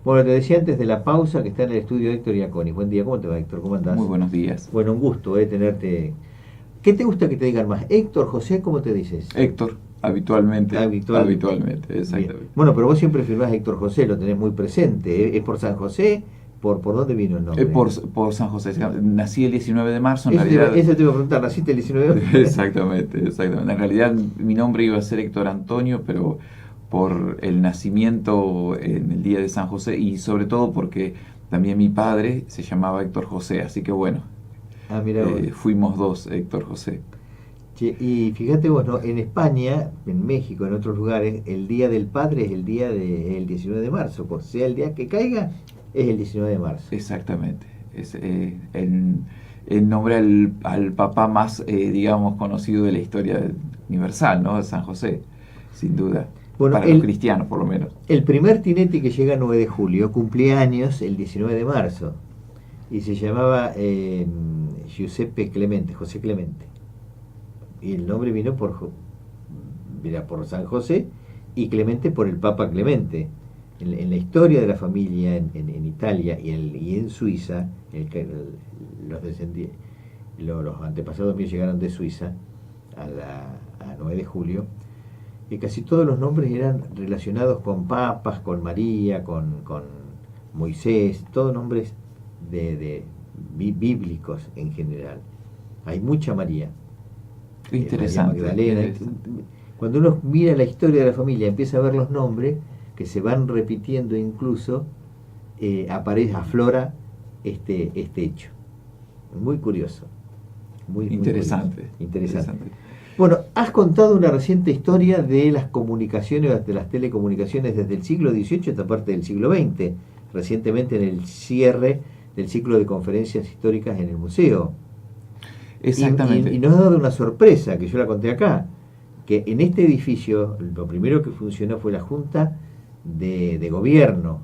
Bueno, te decía antes de la pausa que está en el estudio Héctor Iaconi. Buen día, ¿cómo te va, Héctor? ¿Cómo andás? Muy buenos días. Bueno, un gusto tenerte. ¿Qué te gusta que te digan más? Héctor, José, ¿cómo te dices? Héctor, habitualmente, Habitual. habitualmente, Bien. exactamente. Bueno, pero vos siempre firmás Héctor José, lo tenés muy presente. ¿Es por San José? ¿Por dónde vino el nombre? Por San José. Nací el 19 de marzo, en realidad. Eso te iba a preguntar, ¿naciste el 19? Exactamente, exactamente. En realidad mi nombre iba a ser Héctor Antonio, pero por el nacimiento en el día de San José y sobre todo porque también mi padre se llamaba Héctor José, así que bueno, Ah, mira vos. fuimos dos Héctor José. Che, y fíjate vos, ¿no? En España, en México, en otros lugares, el Día del Padre es el 19 de marzo. Pues sea el día que caiga, es el 19 de marzo. Exactamente. Es, en nombre al papá más, digamos, conocido de la historia universal, ¿no? De San José, sin duda. Bueno, Para los cristianos, por lo menos. el primer tinete que llega el 9 de julio cumplía años el 19 de marzo y se llamaba Giuseppe Clemente, José Clemente. Y el nombre vino mira, por San José y Clemente por el Papa Clemente. En la historia de la familia en Italia y en Suiza, los, los antepasados míos llegaron de Suiza a 9 de julio, y casi todos los nombres eran relacionados con papas, con María, con Moisés, todos nombres bíblicos en general. Hay mucha María. María Interesante, Magdalena. interesante. Cuando uno mira la historia de la familia, empieza a ver los nombres que se van repitiendo, incluso aflora este hecho. Muy curioso. Muy curioso. Interesante, Interesante. interesante. Bueno, has contado una reciente historia de las comunicaciones, de las telecomunicaciones desde el siglo XVIII hasta parte del siglo XX, recientemente en el cierre del ciclo de conferencias históricas en el museo. Y Exactamente. nos ha dado una sorpresa, que yo la conté acá, que en este edificio lo primero que funcionó fue la Junta de Gobierno,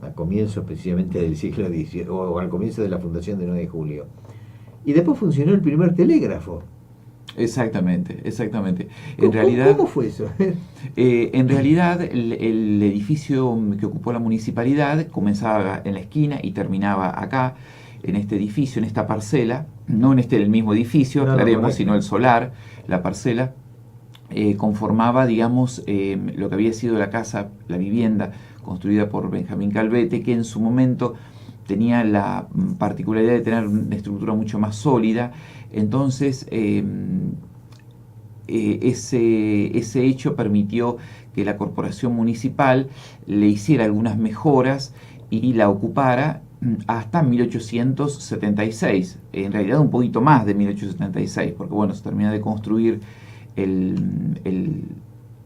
a comienzos precisamente del siglo XVIII, o al comienzo de la fundación de 9 de julio. Y después funcionó el primer telégrafo. Exactamente, exactamente. En ¿Cómo, realidad, cómo fue eso? el edificio que ocupó la municipalidad comenzaba en la esquina y terminaba acá, en este edificio, en esta parcela, no en el mismo edificio, No, no, aclaremos, correcto. sino el solar, la parcela, conformaba, digamos, lo que había sido la casa, la vivienda construida por Benjamín Calvete, que en su momento tenía la particularidad de tener una estructura mucho más sólida. Entonces, ese hecho permitió que la corporación municipal le hiciera algunas mejoras y la ocupara hasta 1876, en realidad un poquito más de 1876, porque bueno, se termina de construir el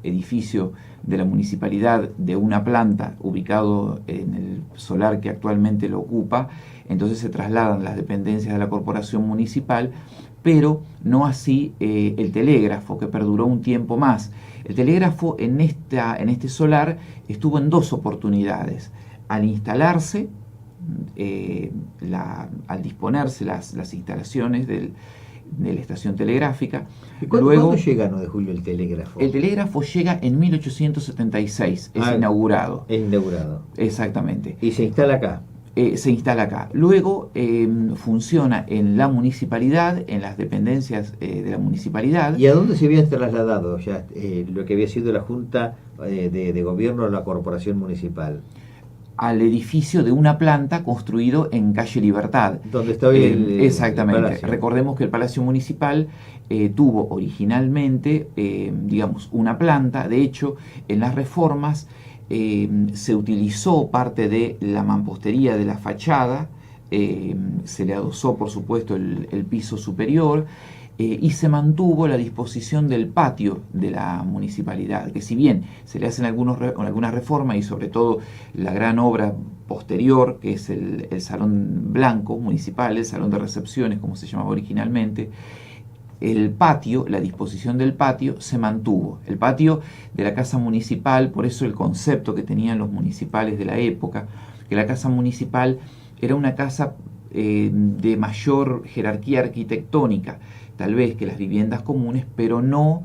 edificio de la municipalidad de una planta ubicado en el solar que actualmente lo ocupa, entonces se trasladan las dependencias de la corporación municipal, pero no así el telégrafo, que perduró un tiempo más. El telégrafo en este solar estuvo en dos oportunidades. Al instalarse, al disponerse las instalaciones de la estación telegráfica. ¿Y cuándo Luego, llega a 9 de julio el telégrafo? el telégrafo llega en 1876, es Ah, inaugurado. es inaugurado. Exactamente. Y se instala acá. Se instala acá. Luego funciona en la municipalidad, en las dependencias de la municipalidad. ¿Y a dónde se había trasladado ya lo que había sido la Junta de Gobierno de la Corporación Municipal? Al edificio de una planta construido en calle Libertad. ¿Dónde está hoy el Exactamente. palacio? Recordemos que el Palacio Municipal tuvo originalmente, digamos, una planta. De hecho, en las reformas se utilizó parte de la mampostería de la fachada, se le adosó, por supuesto, el piso superior. Y se mantuvo la disposición del patio de la municipalidad, que si bien se le hacen algunas reformas y sobre todo la gran obra posterior, que es el Salón Blanco Municipal, el Salón de Recepciones, como se llamaba originalmente, el patio, la disposición del patio se mantuvo. El patio de la Casa Municipal, por eso el concepto que tenían los municipales de la época, que la Casa Municipal era una casa de mayor jerarquía arquitectónica, tal vez que las viviendas comunes, pero no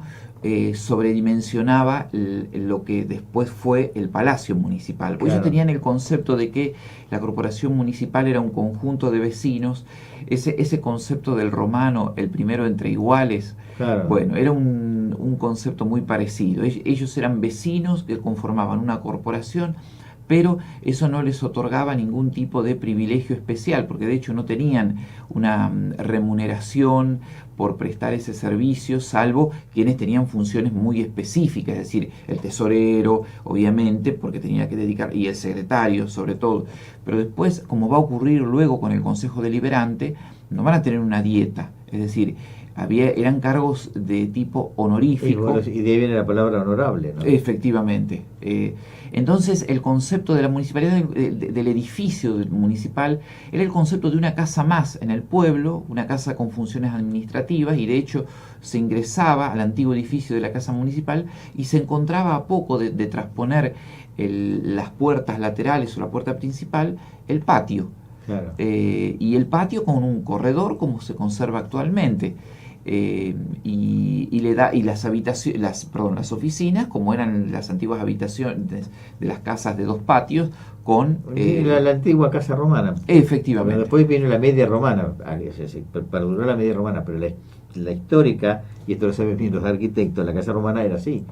sobredimensionaba lo que después fue el Palacio Municipal. Claro. Ellos tenían el concepto de que la corporación municipal era un conjunto de vecinos, ese concepto del romano, el primero entre iguales, claro. Bueno, era un concepto muy parecido. Ellos eran vecinos que conformaban una corporación, pero eso no les otorgaba ningún tipo de privilegio especial, porque de hecho no tenían una remuneración por prestar ese servicio, salvo quienes tenían funciones muy específicas, es decir, el tesorero, obviamente, porque tenía que dedicar, y el secretario sobre todo. Pero después, como va a ocurrir luego con el Consejo Deliberante, no van a tener una dieta, es decir, eran cargos de tipo honorífico. Y de ahí viene la palabra honorable, ¿no? Efectivamente. Entonces, el concepto de la municipalidad, del edificio municipal, era el concepto de una casa más en el pueblo, una casa con funciones administrativas, y de hecho se ingresaba al antiguo edificio de la casa municipal y se encontraba a poco de transponer las puertas laterales o la puerta principal, el patio. Claro. Y el patio con un corredor como se conserva actualmente. Y las habitaciones, las oficinas, como eran las antiguas habitaciones de las casas de dos patios, con la antigua casa romana. Efectivamente. Pero después vino la media romana, perduró la media romana, pero la histórica, y esto lo saben bien los arquitectos, la casa romana era así,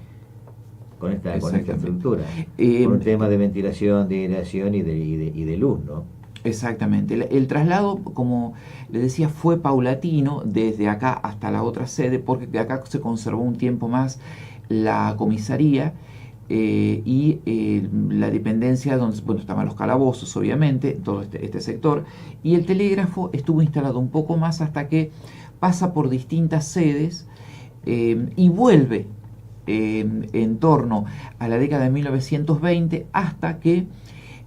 con esta estructura, por un tema de ventilación, de aireación y de luz, ¿no? Exactamente. El traslado, como les decía, fue paulatino desde acá hasta la otra sede, porque de acá se conservó un tiempo más la comisaría y la dependencia donde estaban los calabozos, obviamente, todo este sector, y el telégrafo estuvo instalado un poco más hasta que pasa por distintas sedes y vuelve en torno a la década de 1920 hasta que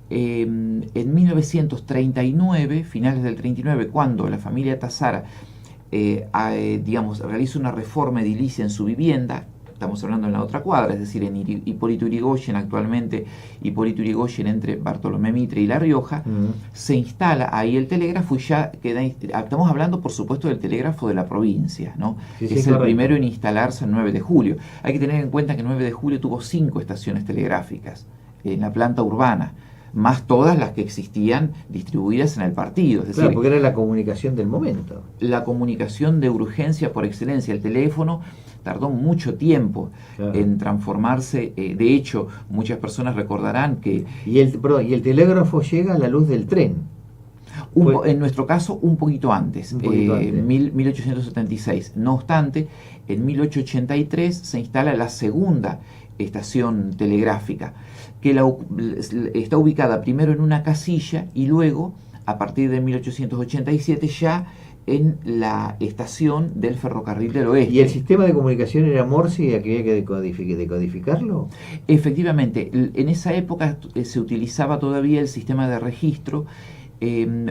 en 1939, finales del 39, cuando la familia Tazara realiza una reforma edilicia en su vivienda, estamos hablando en la otra cuadra, es decir, en Hipólito Yrigoyen, actualmente Hipólito Yrigoyen entre Bartolomé Mitre y La Rioja, se instala ahí el telégrafo y ya queda, estamos hablando por supuesto del telégrafo de la provincia, ¿no? Sí, es el primero en instalarse el 9 de julio. Hay que tener en cuenta que el 9 de julio tuvo 5 estaciones telegráficas en la planta urbana, más todas las que existían distribuidas en el partido. Es decir, claro, porque era la comunicación del momento. La comunicación de urgencia por excelencia. El teléfono tardó mucho tiempo en transformarse. De hecho, muchas personas recordarán que... Y el telégrafo llega a la luz del tren. En nuestro caso, un poquito antes, 1876. No obstante, en 1883 se instala la segunda estación telegráfica, que está ubicada primero en una casilla y luego, a partir de 1887, ya en la estación del Ferrocarril del Oeste. ¿Y el sistema de comunicación era Morse y había que decodificarlo? Efectivamente, en esa época se utilizaba todavía el sistema de registro,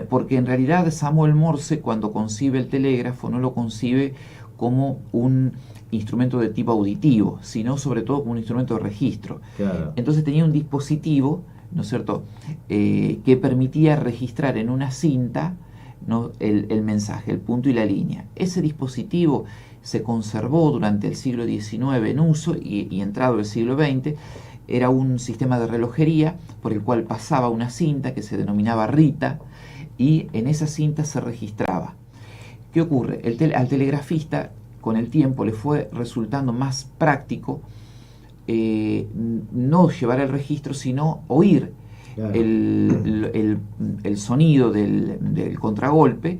porque en realidad Samuel Morse, cuando concibe el telégrafo, no lo concibe como un instrumento de tipo auditivo, sino sobre todo como un instrumento de registro. Claro. Entonces tenía un dispositivo, ¿no es cierto?, que permitía registrar en una cinta, ¿no?, el mensaje, el punto y la línea. Ese dispositivo se conservó durante el siglo XIX en uso y entrado el siglo XX. Era un sistema de relojería por el cual pasaba una cinta que se denominaba Rita, y en esa cinta se registraba. ¿Qué ocurre? Al telegrafista, con el tiempo, le fue resultando más práctico no llevar el registro, sino oír el sonido del contragolpe.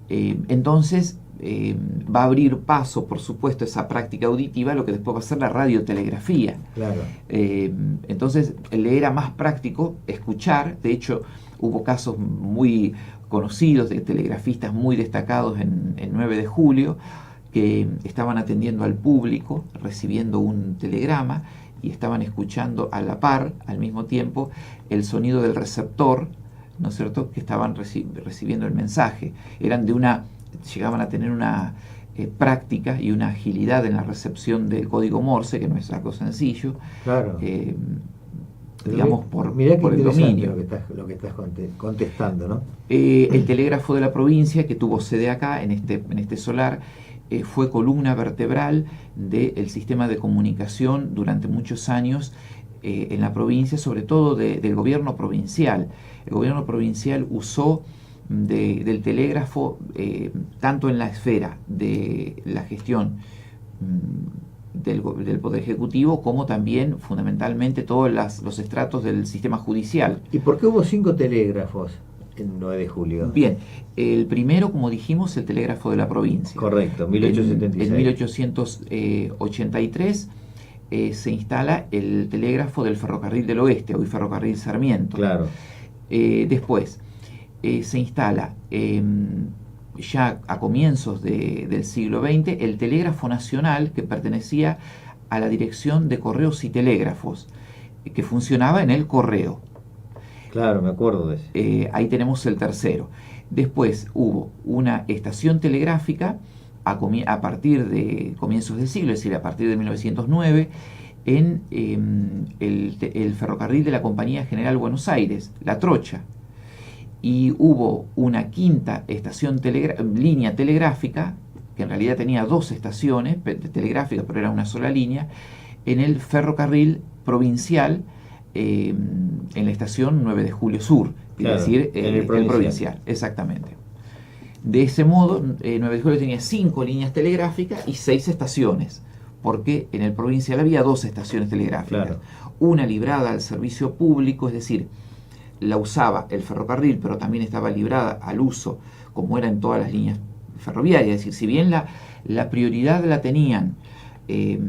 Entonces va a abrir paso, por supuesto, esa práctica auditiva, lo que después va a ser la radiotelegrafía. Claro. Entonces le era más práctico escuchar. De hecho, hubo casos muy conocidos de telegrafistas muy destacados en 9 de julio, que estaban atendiendo al público, recibiendo un telegrama, y estaban escuchando a la par, al mismo tiempo, el sonido del receptor, ¿no es cierto?, que estaban recibiendo el mensaje. Llegaban a tener una práctica y una agilidad en la recepción del código Morse, que no es algo sencillo. Claro. Digamos, por el dominio. Lo que estás contestando, ¿no? El telégrafo de la provincia, que tuvo sede acá, en este solar, fue columna vertebral del sistema de comunicación durante muchos años en la provincia, sobre todo del gobierno provincial. El gobierno provincial usó del telégrafo tanto en la esfera de la gestión del Poder Ejecutivo, como también fundamentalmente todos los estratos del sistema judicial. ¿Y por qué hubo 5 telégrafos el 9 de julio? Bien, el primero, como dijimos, el telégrafo de la provincia. Correcto, 1876. En 1883 se instala el telégrafo del Ferrocarril del Oeste, hoy Ferrocarril Sarmiento. Claro. Después se instala ya a comienzos del siglo XX el Telégrafo Nacional, que pertenecía a la Dirección de Correos y Telégrafos, que funcionaba en el correo. Claro, me acuerdo de ese. Ahí tenemos el tercero. Después hubo una estación telegráfica a partir de comienzos del siglo, es decir, a partir de 1909, en el ferrocarril de la Compañía General Buenos Aires, La Trocha. Y hubo una quinta línea telegráfica, que en realidad tenía 2 estaciones telegráficas, pero era una sola línea, en el ferrocarril provincial, en la estación 9 de Julio Sur, claro, es decir, el provincial, exactamente. De ese modo, 9 de Julio tenía 5 líneas telegráficas y 6 estaciones, porque en el provincial había 2 estaciones telegráficas, claro. Una librada al servicio público, es decir, la usaba el ferrocarril, pero también estaba librada al uso, como era en todas las líneas ferroviarias. Es decir, si bien la prioridad la tenían el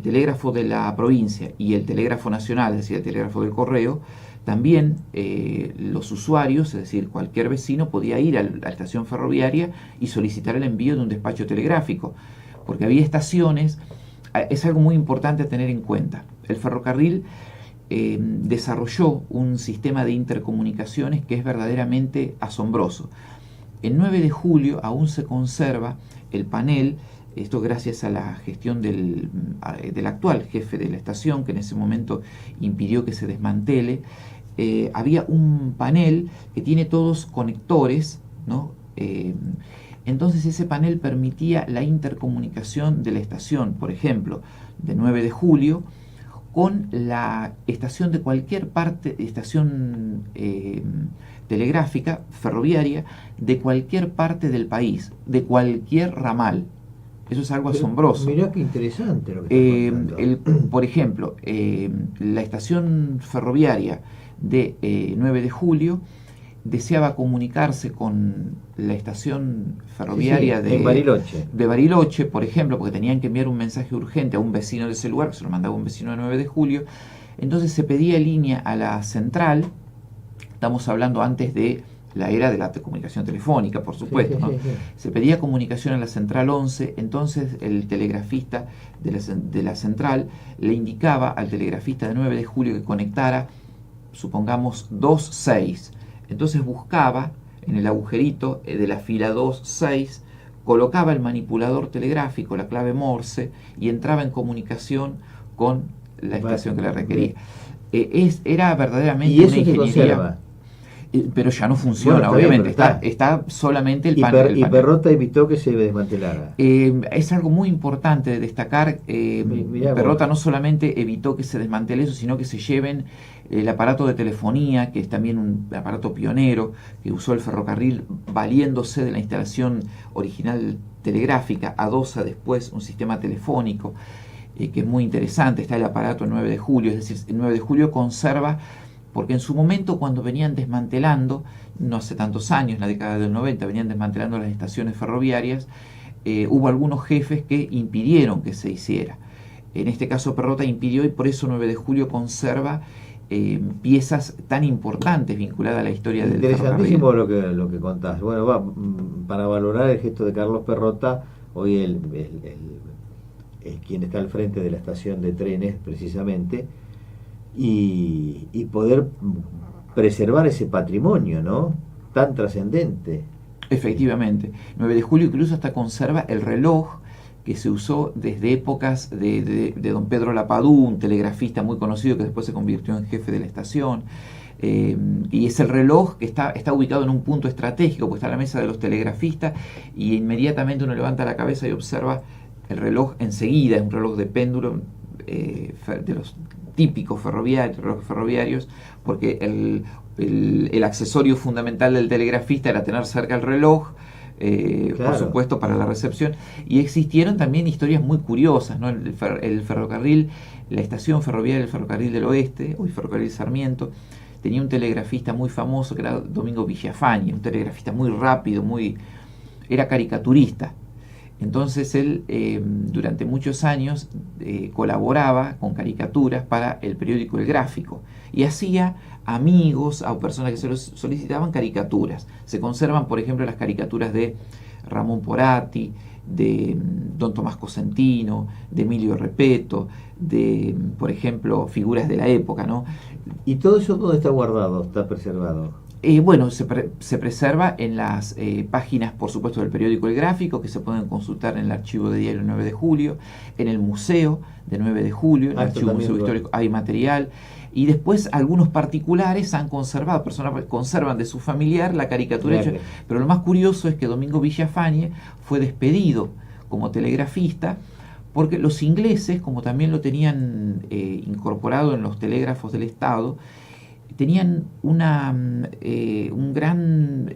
telégrafo de la provincia y el telégrafo nacional, es decir, el telégrafo del correo, también los usuarios, es decir, cualquier vecino podía ir a la estación ferroviaria y solicitar el envío de un despacho telegráfico, porque había estaciones. Es algo muy importante a tener en cuenta. El ferrocarril desarrolló un sistema de intercomunicaciones que es verdaderamente asombroso. El 9 de julio aún se conserva el panel, esto gracias a la gestión del actual jefe de la estación, que en ese momento impidió que se desmantele. Había un panel que tiene todos conectores, ¿no? Entonces ese panel permitía la intercomunicación de la estación, por ejemplo, de 9 de julio, con la estación de cualquier parte, estación telegráfica, ferroviaria, de cualquier parte del país, de cualquier ramal. Eso es algo asombroso. Mirá qué interesante lo que estás contando. Por ejemplo, la estación ferroviaria de 9 de julio deseaba comunicarse con la estación ferroviaria de Bariloche, por ejemplo, porque tenían que enviar un mensaje urgente a un vecino de ese lugar, que se lo mandaba un vecino de 9 de julio. Entonces se pedía línea a la central. Estamos hablando antes de la era de la comunicación telefónica, por supuesto, ¿no? Se pedía comunicación a la central 11, entonces el telegrafista de la central le indicaba al telegrafista de 9 de julio que conectara, supongamos, 2.6. Entonces buscaba en el agujerito de la fila 2.6, colocaba el manipulador telegráfico, la clave Morse, y entraba en comunicación con la estación que le requería. Era verdaderamente ¿Y eso una ingeniería. Pero ya no funciona, bueno, obviamente, está solamente el panel. Y Perrota evitó que se desmantelara. Es algo muy importante de destacar. Perrota no solamente evitó que se desmantele eso, sino que se lleven el aparato de telefonía, que es también un aparato pionero, que usó el ferrocarril valiéndose de la instalación original telegráfica, adosa después un sistema telefónico, que es muy interesante. Está el aparato 9 de julio, es decir, el 9 de julio conserva. Porque en su momento, cuando venían desmantelando, no hace tantos años, en la década del 90, venían desmantelando las estaciones ferroviarias, hubo algunos jefes que impidieron que se hiciera. En este caso Perrota impidió, y por eso 9 de julio conserva piezas tan importantes vinculadas a la historia del ferrocarril. Interesantísimo lo que contás. Bueno, para valorar el gesto de Carlos Perrota, hoy el quien está al frente de la estación de trenes, precisamente, y poder preservar ese patrimonio, ¿no?, tan trascendente. Efectivamente. 9 de julio incluso hasta conserva el reloj que se usó desde épocas de don Pedro Lapadú, un telegrafista muy conocido que después se convirtió en jefe de la estación. y es el reloj que está ubicado en un punto estratégico, porque está en la mesa de los telegrafistas, y inmediatamente uno levanta la cabeza y observa el reloj enseguida. Es un reloj de péndulo de los típicos relojes ferroviarios, porque el accesorio fundamental del telegrafista era tener cerca el reloj, Claro. por supuesto, para la recepción. Y existieron también historias muy curiosas, ¿no? El ferrocarril, la estación ferroviaria del Ferrocarril del Oeste, hoy Ferrocarril Sarmiento, tenía un telegrafista muy famoso que era Domingo Villafañe, un telegrafista muy rápido, era caricaturista. Entonces él durante muchos años colaboraba con caricaturas para el periódico El Gráfico y hacía amigos a personas que se los solicitaban caricaturas. Se conservan, por ejemplo, las caricaturas de Ramón Porati, de Don Tomás Cosentino, de Emilio Repetto, de, por ejemplo, figuras de la época, ¿no? ¿Y todo eso dónde está guardado, está preservado? Bueno, se preserva en las páginas, por supuesto, del periódico El Gráfico, que se pueden consultar en el archivo de diario 9 de julio, en el museo de 9 de julio, en el archivo museo histórico hay material, y después algunos particulares han conservado, personas conservan de su familiar la caricatura hecha, pero lo más curioso es que Domingo Villafañe fue despedido como telegrafista, porque los ingleses, como también lo tenían incorporado en los telégrafos del Estado, tenían un gran,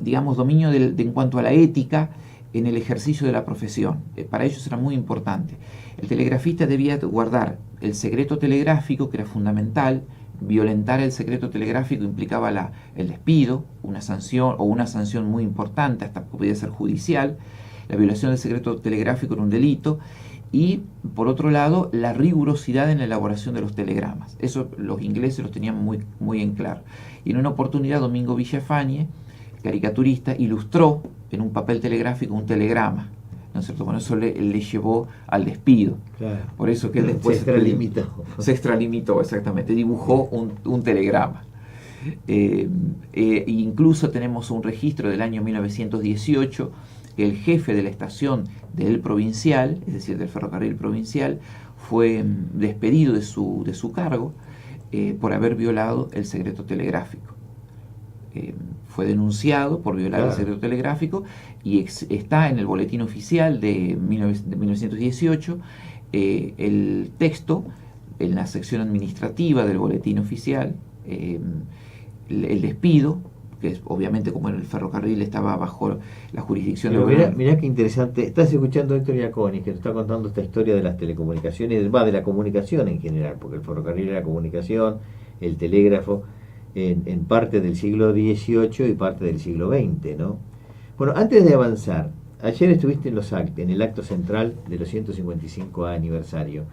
digamos, dominio en cuanto a la ética en el ejercicio de la profesión. Para ellos era muy importante. El telegrafista debía guardar el secreto telegráfico, que era fundamental. Violentar el secreto telegráfico implicaba el despido, una sanción muy importante, hasta podía ser judicial. La violación del secreto telegráfico era un delito. Y, por otro lado, la rigurosidad en la elaboración de los telegramas. Eso los ingleses los tenían muy, muy en claro. Y en una oportunidad, Domingo Villafañe, caricaturista, ilustró en un papel telegráfico un telegrama, ¿no es cierto? Bueno, eso le llevó al despido. Claro. Por eso que él después se extralimitó, exactamente, dibujó un telegrama. Incluso tenemos un registro del año 1918, que el jefe de la estación del provincial, es decir, del ferrocarril provincial, fue despedido de su cargo por haber violado el secreto telegráfico. Fue denunciado por violar el secreto telegráfico y está en el boletín oficial de 1918 el texto, en la sección administrativa del boletín oficial, el despido, que es, obviamente, como en el ferrocarril estaba bajo la jurisdicción del gobierno. Mirá qué interesante. Estás escuchando a Héctor Iaconi, que nos está contando esta historia de las telecomunicaciones, de la comunicación en general, porque el ferrocarril era comunicación, el telégrafo, en parte del siglo XVIII y parte del siglo XX, ¿no? Bueno, antes de avanzar, ayer estuviste en el acto central de los 155 aniversario.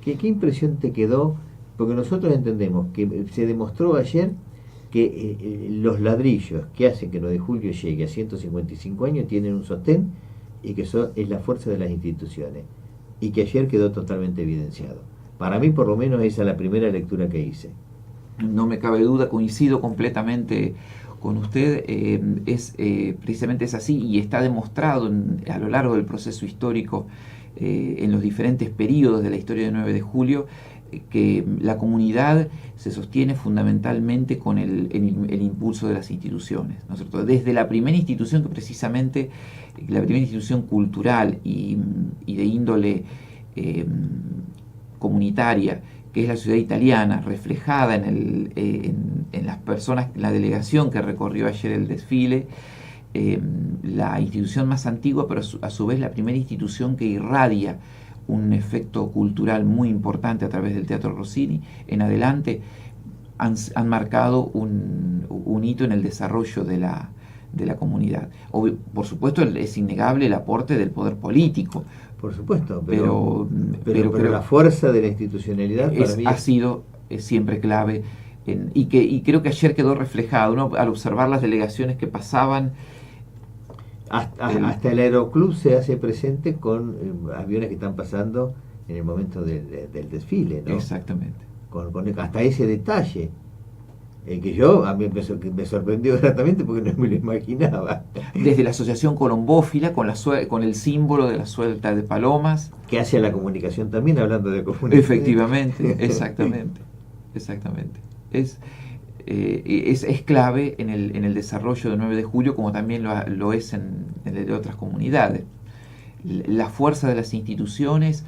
¿Qué impresión te quedó? Porque nosotros entendemos que se demostró ayer que los ladrillos que hacen que 9 de julio llegue a 155 años tienen un sostén y que es la fuerza de las instituciones, y que ayer quedó totalmente evidenciado. Para mí, por lo menos, esa es la primera lectura que hice. No me cabe duda, coincido completamente con usted. Precisamente es así, y está demostrado a lo largo del proceso histórico, en los diferentes periodos de la historia de 9 de julio, que la comunidad se sostiene fundamentalmente con el impulso de las instituciones, ¿no es cierto? Desde la primera institución, que precisamente, la primera institución cultural y de índole comunitaria, que es la ciudad italiana, reflejada en las personas, la delegación que recorrió ayer el desfile, la institución más antigua, pero a su vez la primera institución que irradia un efecto cultural muy importante a través del Teatro Rossini, en adelante han marcado un hito en el desarrollo de la comunidad. Por supuesto, es innegable el aporte del poder político. Por supuesto, pero la fuerza de la institucionalidad para mí ha sido siempre clave, y creo que ayer quedó reflejado, ¿no? Al observar las delegaciones que pasaban. Hasta el aeroclub se hace presente con aviones que están pasando en el momento del desfile, ¿no? Exactamente. Con hasta ese detalle, que a mí me sorprendió gratamente porque no me lo imaginaba. Desde la Asociación Colombófila, con el símbolo de la suelta de palomas. Que hace la comunicación también, hablando de comunicación. Efectivamente, exactamente. Es es clave en el desarrollo del 9 de julio, como también lo es en el de otras comunidades. La fuerza de las instituciones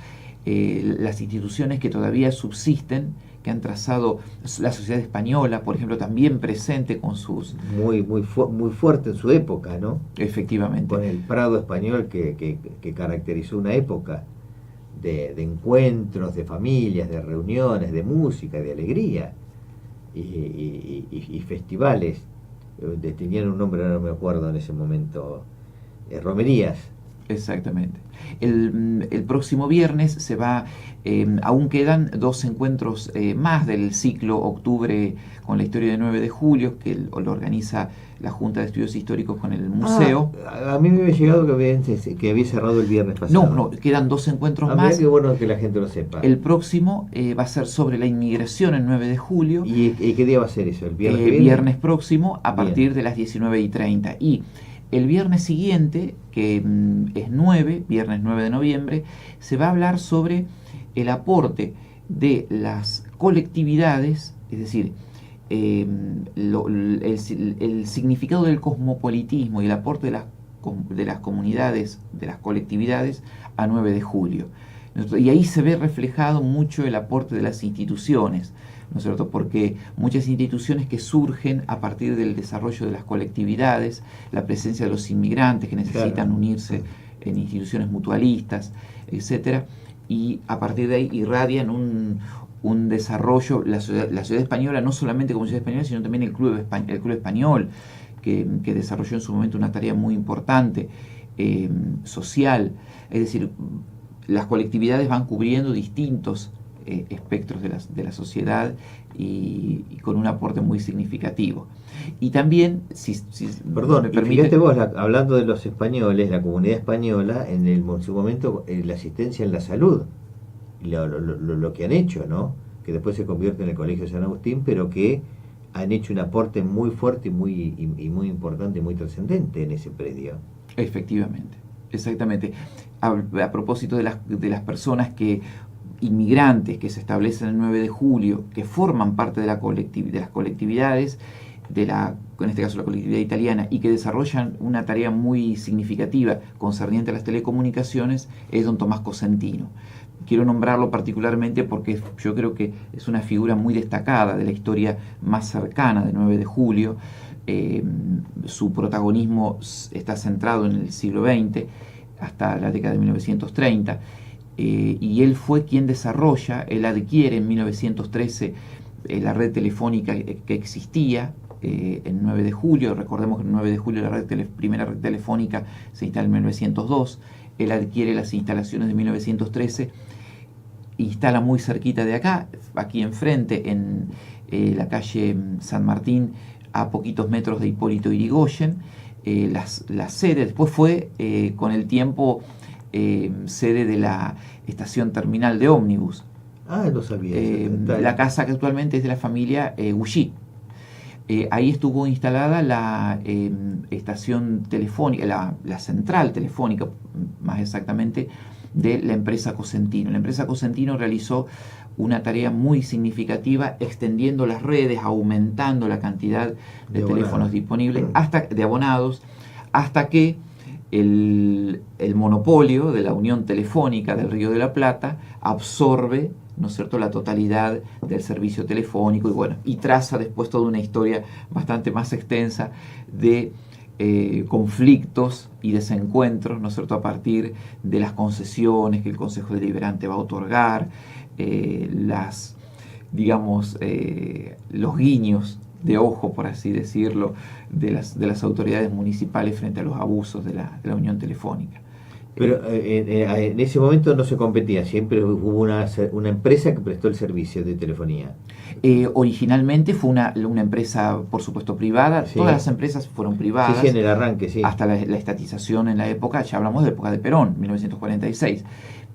que todavía subsisten, que han trazado la sociedad española, por ejemplo, también presente con sus... Muy fuerte en su época, ¿no? Efectivamente. Con el Prado español que caracterizó una época de encuentros, de familias, de reuniones, de música, de alegría y festivales. Tenían un nombre, no me acuerdo en ese momento, romerías. Exactamente. El próximo viernes se va, aún quedan 2 encuentros más del ciclo Octubre con la historia del 9 de julio, que lo organiza la Junta de Estudios Históricos con el museo. A mí me había llegado que había cerrado el viernes pasado. No, quedan 2 encuentros Mirá más. qué bueno que la gente lo sepa. El próximo va a ser sobre la inmigración el 9 de julio. ¿Y qué día va a ser eso? ¿El viernes que viene? Viernes próximo a partir de las 19:30. Y el viernes siguiente, que es viernes 9 de noviembre, se va a hablar sobre el aporte de las colectividades, es decir, el significado del cosmopolitismo y el aporte de las comunidades, de las colectividades a 9 de julio. Y ahí se ve reflejado mucho el aporte de las instituciones, ¿no es cierto? Porque muchas instituciones que surgen a partir del desarrollo de las colectividades, la presencia de los inmigrantes que necesitan unirse en instituciones mutualistas, etcétera, y a partir de ahí irradian un desarrollo, la ciudad española, no solamente como ciudad española, sino también el Club Español, que desarrolló en su momento una tarea muy importante, social, es decir, las colectividades van cubriendo distintos espectros de la sociedad y con un aporte muy significativo. Y también, Perdón, me permite... fíjate vos, hablando de los españoles, la comunidad española, en su momento, la asistencia en la salud, lo que han hecho, ¿no? Que después se convierte en el Colegio de San Agustín, pero que han hecho un aporte muy fuerte y muy importante, muy trascendente en ese predio. Efectivamente, exactamente. A propósito de las personas inmigrantes que se establecen el 9 de julio, que forman parte de las colectividades, en este caso la colectividad italiana, y que desarrollan una tarea muy significativa concerniente a las telecomunicaciones, es don Tomás Cosentino. Quiero nombrarlo particularmente porque yo creo que es una figura muy destacada de la historia más cercana del 9 de julio. Su protagonismo está centrado en el siglo XX, hasta la década de 1930, y él fue quien él adquiere en 1913 la red telefónica que existía en 9 de julio. Recordemos que en 9 de julio la primera red telefónica se instala en 1902. Él adquiere las instalaciones de 1913, instala muy cerquita de acá, aquí enfrente, en la calle San Martín, a poquitos metros de Hipólito Yrigoyen. La sede después fue, con el tiempo, sede de la estación terminal de ómnibus. No sabía. La casa que actualmente es de la familia Gouchy. Ahí estuvo instalada la estación telefónica, la central telefónica, más exactamente, de la empresa Cosentino. La empresa Cosentino realizó una tarea muy significativa extendiendo las redes, aumentando la cantidad de teléfonos disponibles, de abonados, hasta que el monopolio de la Unión Telefónica del Río de la Plata absorbe, ¿no es cierto?, la totalidad del servicio telefónico y traza después toda una historia bastante más extensa de conflictos y desencuentros, ¿no es cierto?, a partir de las concesiones que el Consejo Deliberante va a otorgar, los guiños de ojo, por así decirlo, de las autoridades municipales frente a los abusos de la Unión Telefónica. Pero en ese momento no se competía, siempre hubo una empresa que prestó el servicio de telefonía. Originalmente fue una empresa, por supuesto, privada. Sí. Todas las empresas fueron privadas. Sí, en el arranque, sí. Hasta la estatización en la época, ya hablamos de la época de Perón, 1946.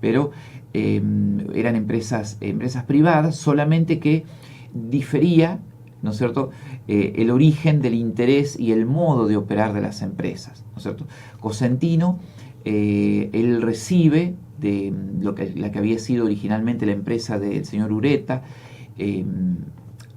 Pero eran empresas privadas, solamente que difería, ¿no es cierto?, el origen del interés y el modo de operar de las empresas, ¿no es cierto? Cosentino, él recibe de la que había sido originalmente la empresa del señor Ureta,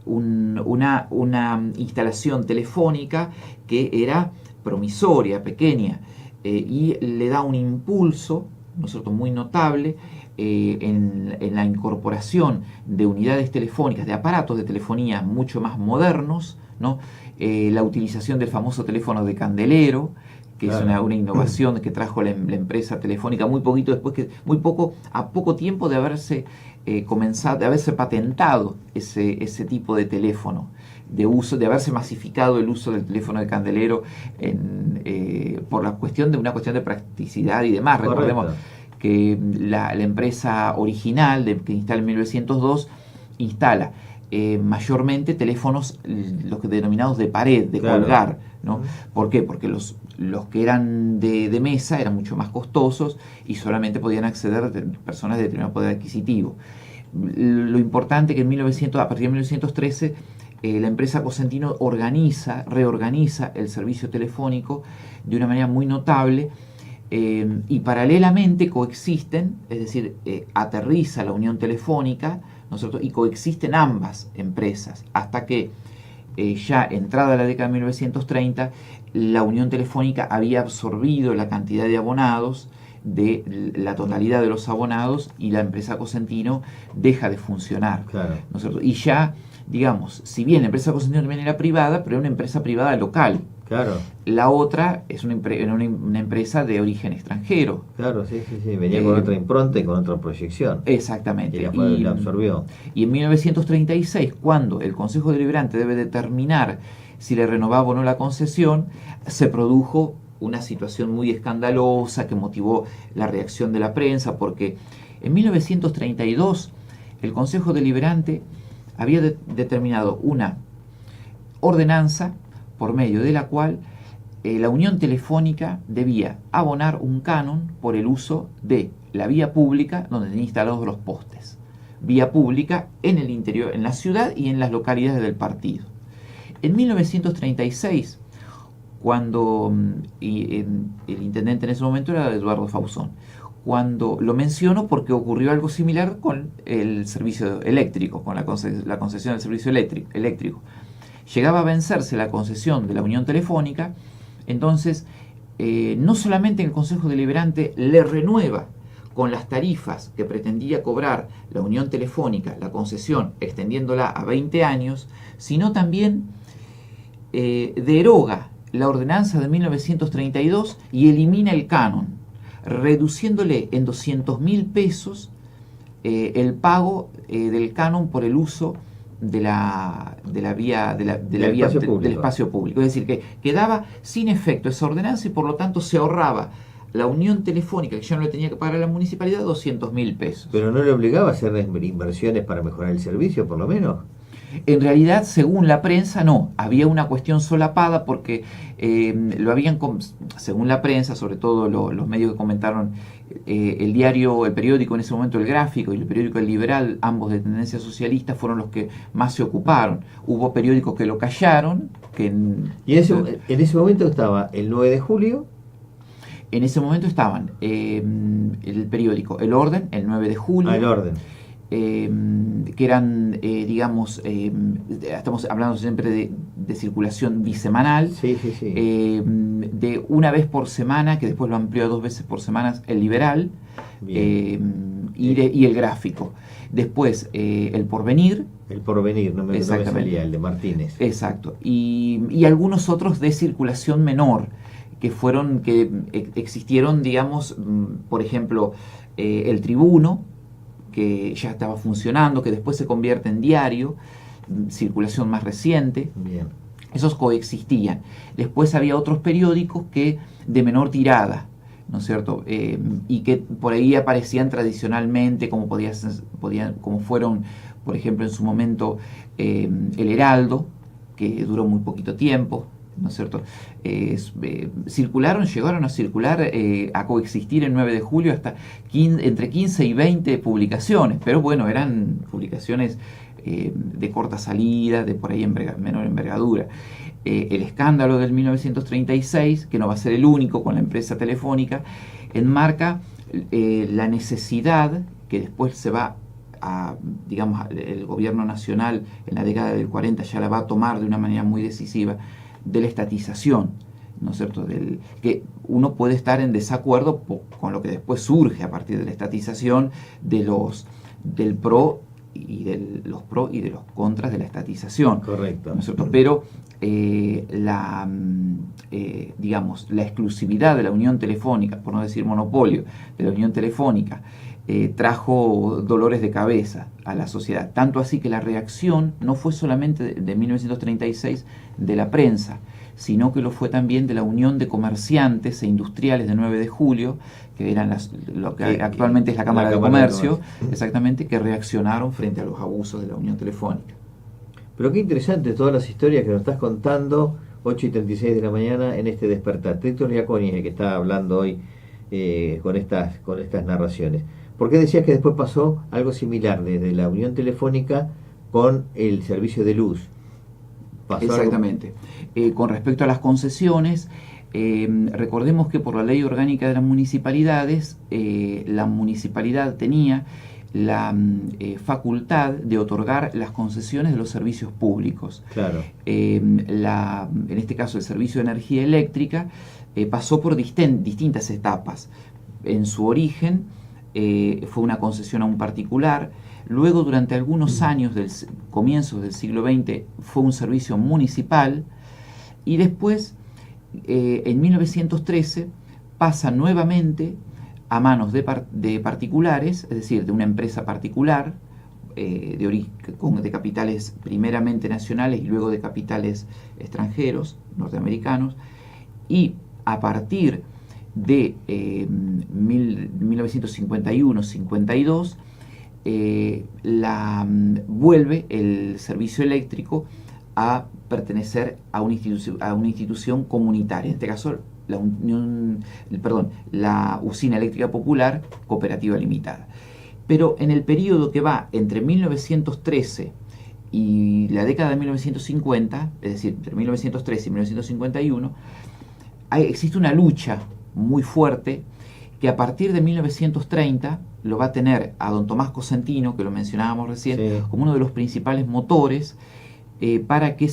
una instalación telefónica que era promisoria, pequeña, y le da un impulso, ¿no es cierto?, muy notable en la incorporación de unidades telefónicas, de aparatos de telefonía mucho más modernos, ¿no? La utilización del famoso teléfono de candelero, que claro, es una innovación que trajo la empresa telefónica muy poquito después, a poco tiempo de haberse comenzado, de haberse patentado ese tipo de teléfono, de haberse masificado el uso del teléfono de candelero por una cuestión de practicidad y demás. Correcto. Recordemos que la empresa original que instala en 1902 instala mayormente teléfonos, los que denominados de pared, de claro, colgar, ¿no? ¿Por qué? Porque los que eran de mesa eran mucho más costosos y solamente podían acceder personas de determinado poder adquisitivo. Lo importante que a partir de 1913 la empresa Cosentino reorganiza el servicio telefónico de una manera muy notable, y paralelamente coexisten, es decir, aterriza la Unión Telefónica, ¿no es cierto?, y coexisten ambas empresas, hasta que ya entrada la década de 1930, la Unión Telefónica había absorbido la cantidad de abonados, de la totalidad de los abonados, y la empresa Cosentino deja de funcionar, claro, ¿no es cierto? Y ya, digamos, si bien la empresa Cosentino también era privada, pero era una empresa privada local. Claro. La otra es una empresa de origen extranjero. Claro, sí. Venía con otra impronta y con otra proyección. Exactamente. Y la absorbió. Y en 1936, cuando el Consejo Deliberante debe determinar si le renovaba o no la concesión, se produjo una situación muy escandalosa que motivó la reacción de la prensa, porque en 1932 el Consejo Deliberante había determinado una ordenanza por medio de la cual la Unión Telefónica debía abonar un canon por el uso de la vía pública donde tenía instalados los postes. Vía pública en el interior, en la ciudad y en las localidades del partido. En 1936, cuando el intendente en ese momento era Eduardo Fausón, cuando lo menciono porque ocurrió algo similar con el servicio eléctrico, con la concesión del servicio eléctrico. Llegaba a vencerse la concesión de la Unión Telefónica, entonces no solamente el Consejo Deliberante le renueva con las tarifas que pretendía cobrar la Unión Telefónica, la concesión, extendiéndola a 20 años, sino también deroga la ordenanza de 1932 y elimina el canon, reduciéndole en 200.000 pesos el pago del canon por el uso del espacio público. Es decir, que quedaba sin efecto esa ordenanza y por lo tanto se ahorraba la Unión Telefónica, que ya no le tenía que pagar a la municipalidad, 200.000 pesos. ¿Pero no le obligaba a hacer inversiones para mejorar el servicio, por lo menos? En realidad, según la prensa, no. Había una cuestión solapada porque según la prensa, sobre todo los medios que comentaron, el periódico en ese momento, El Gráfico, y el periódico El Liberal, ambos de tendencia socialista, fueron los que más se ocuparon. Hubo periódicos que lo callaron. Y en ese momento estaba el 9 de julio. En ese momento estaban el periódico El Orden, el 9 de julio. El Orden. Que eran, estamos hablando siempre de circulación bisemanal, de una vez por semana, que después lo amplió a 2 veces por semana, El Liberal, y El Gráfico. Después, El Porvenir. El Porvenir, no me salía, el de Martínez. Exacto. Y algunos otros de circulación menor, que existieron, digamos, por ejemplo, El Tribuno, que ya estaba funcionando, que después se convierte en diario, circulación más reciente. Bien. Esos coexistían. Después había otros periódicos que de menor tirada, ¿no es cierto? Y que por ahí aparecían tradicionalmente, como fueron, por ejemplo, en su momento, El Heraldo, que duró muy poquito tiempo, ¿no es cierto? Llegaron a circular, a coexistir el 9 de julio hasta entre 15 y 20 publicaciones, pero bueno, eran publicaciones de corta salida, de por ahí menor envergadura. El escándalo del 1936, que no va a ser el único con la empresa telefónica, enmarca la necesidad, que después se va digamos, el gobierno nacional en la década del 40 ya la va a tomar de una manera muy decisiva, de la estatización, ¿no es cierto? Que uno puede estar en desacuerdo con lo que después surge a partir de la estatización del pro y de los pros y de los contras de la estatización. Correcto. ¿No es cierto? Pero digamos, la exclusividad de la Unión Telefónica, por no decir monopolio, de la Unión Telefónica, trajo dolores de cabeza a la sociedad. Tanto así que la reacción no fue solamente de 1936 de la prensa, sino que lo fue también de la Unión de Comerciantes e Industriales de 9 de julio, que eran lo que actualmente es la Cámara de Comercio, exactamente, que reaccionaron frente a los abusos de la Unión Telefónica. Pero qué interesante todas las historias que nos estás contando, 8:36 de la mañana en este despertar. Héctor Giaconi es el que está hablando hoy con estas narraciones. ¿Por qué decías que después pasó algo similar desde la Unión Telefónica con el servicio de luz? Exactamente. Con respecto a las concesiones, recordemos que por la Ley Orgánica de las Municipalidades, la municipalidad tenía la facultad de otorgar las concesiones de los servicios públicos. Claro. En este caso, el servicio de energía eléctrica pasó por distintas etapas. En su origen fue una concesión a un particular. Luego, durante algunos años, comienzos del siglo XX, fue un servicio municipal. Y después, en 1913, pasa nuevamente a manos de particulares, es decir, de una empresa particular, de capitales primeramente nacionales y luego de capitales extranjeros, norteamericanos, y a partir de 1951-52 vuelve el servicio eléctrico a pertenecer a una institución comunitaria, en este caso la Usina Eléctrica Popular Cooperativa Limitada. Pero en el periodo que va entre 1913 y la década de 1950, es decir, entre 1913 y 1951, existe una lucha muy fuerte que a partir de 1930 lo va a tener a don Tomás Cosentino, que lo mencionábamos recién, sí, como uno de los principales motores para que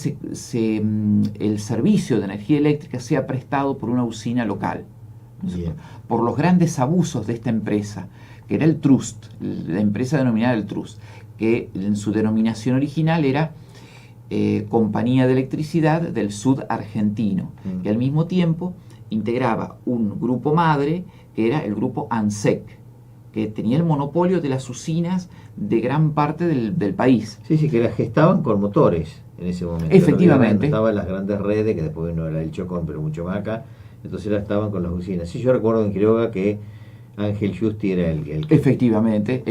el servicio de energía eléctrica sea prestado por una usina local, ¿no? Por los grandes abusos de esta empresa, que era el Trust, la empresa denominada el Trust, que en su denominación original era Compañía de Electricidad del Sud Argentino, que al mismo tiempo integraba un grupo madre que era el grupo ANSEC, que tenía el monopolio de las usinas de gran parte del país. Sí, que las gestaban con motores en ese momento. Efectivamente. Estaban las grandes redes, que después no era el Chocón, pero mucho más acá, entonces las estaban con las usinas. Sí, yo recuerdo en Quiroga que Ángel Justi era el que... Efectivamente,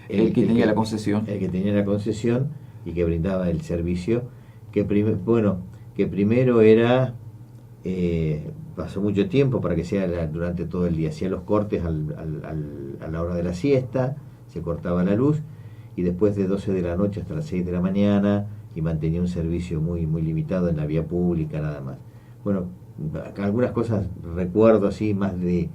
el que tenía la concesión. El que tenía la concesión y que brindaba el servicio, que primero era... pasó mucho tiempo para que sea durante todo el día. Hacía los cortes a la hora de la siesta, se cortaba la luz y después de 12 de la noche hasta las 6 de la mañana, y mantenía un servicio muy, muy limitado en la vía pública nada más. Bueno, algunas cosas recuerdo así más de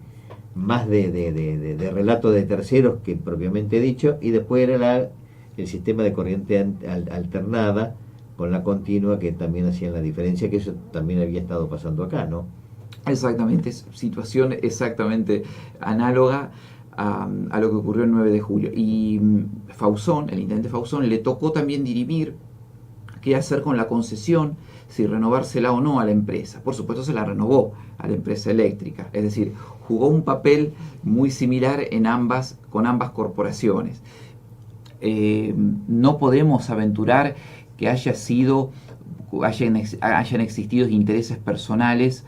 relato de terceros que propiamente dicho, y después era el sistema de corriente alternada con la continua, que también hacían la diferencia, que eso también había estado pasando acá, ¿no? Exactamente, es situación exactamente análoga a lo que ocurrió el 9 de julio. Y Fausón, el intendente Fausón, le tocó también dirimir qué hacer con la concesión, si renovársela o no a la empresa. Por supuesto se la renovó a la empresa eléctrica, es decir, jugó un papel muy similar con ambas corporaciones. No podemos aventurar que hayan existido intereses personales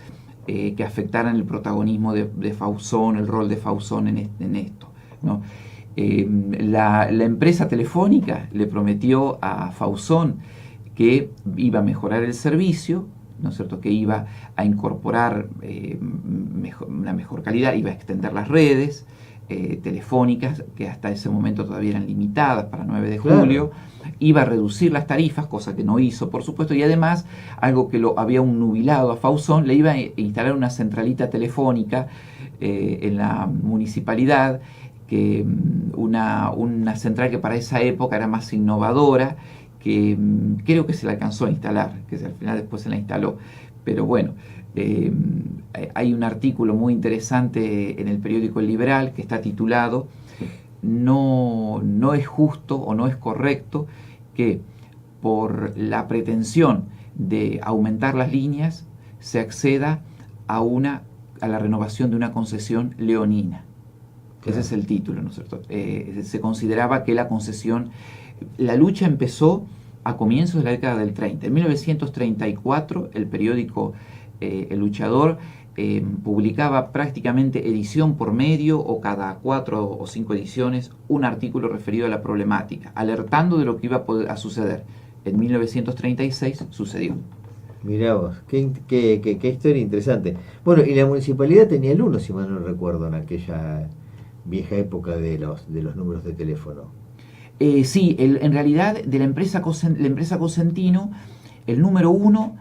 que afectaran el protagonismo de Fausón, el rol de Fausón en esto, ¿no? La empresa telefónica le prometió a Fausón que iba a mejorar el servicio, ¿no es cierto?, que iba a incorporar una mejor calidad, iba a extender las redes telefónicas, que hasta ese momento todavía eran limitadas para 9 de julio, iba a reducir las tarifas, cosa que no hizo, por supuesto, y además, algo que lo había nubilado a Fausón, le iba a instalar una centralita telefónica en la municipalidad, que una central que para esa época era más innovadora, que creo que se la alcanzó a instalar, que al final después se la instaló. Pero bueno, hay un artículo muy interesante en el periódico El Liberal que está titulado no es justo o no es correcto que por la pretensión de aumentar las líneas se acceda a la renovación de una concesión leonina. Claro. Ese es el título, ¿no es cierto? Se consideraba que la lucha empezó a comienzos de la década del 30. En 1934, el periódico El Luchador publicaba prácticamente edición por medio o cada 4 o 5 ediciones un artículo referido a la problemática, alertando de lo que iba a suceder. En 1936 sucedió. Mirá vos, qué historia interesante. Bueno, y la municipalidad tenía el 1, si mal no recuerdo, en aquella vieja época de los números de teléfono. Sí, en realidad de la empresa Cosentino, el número 1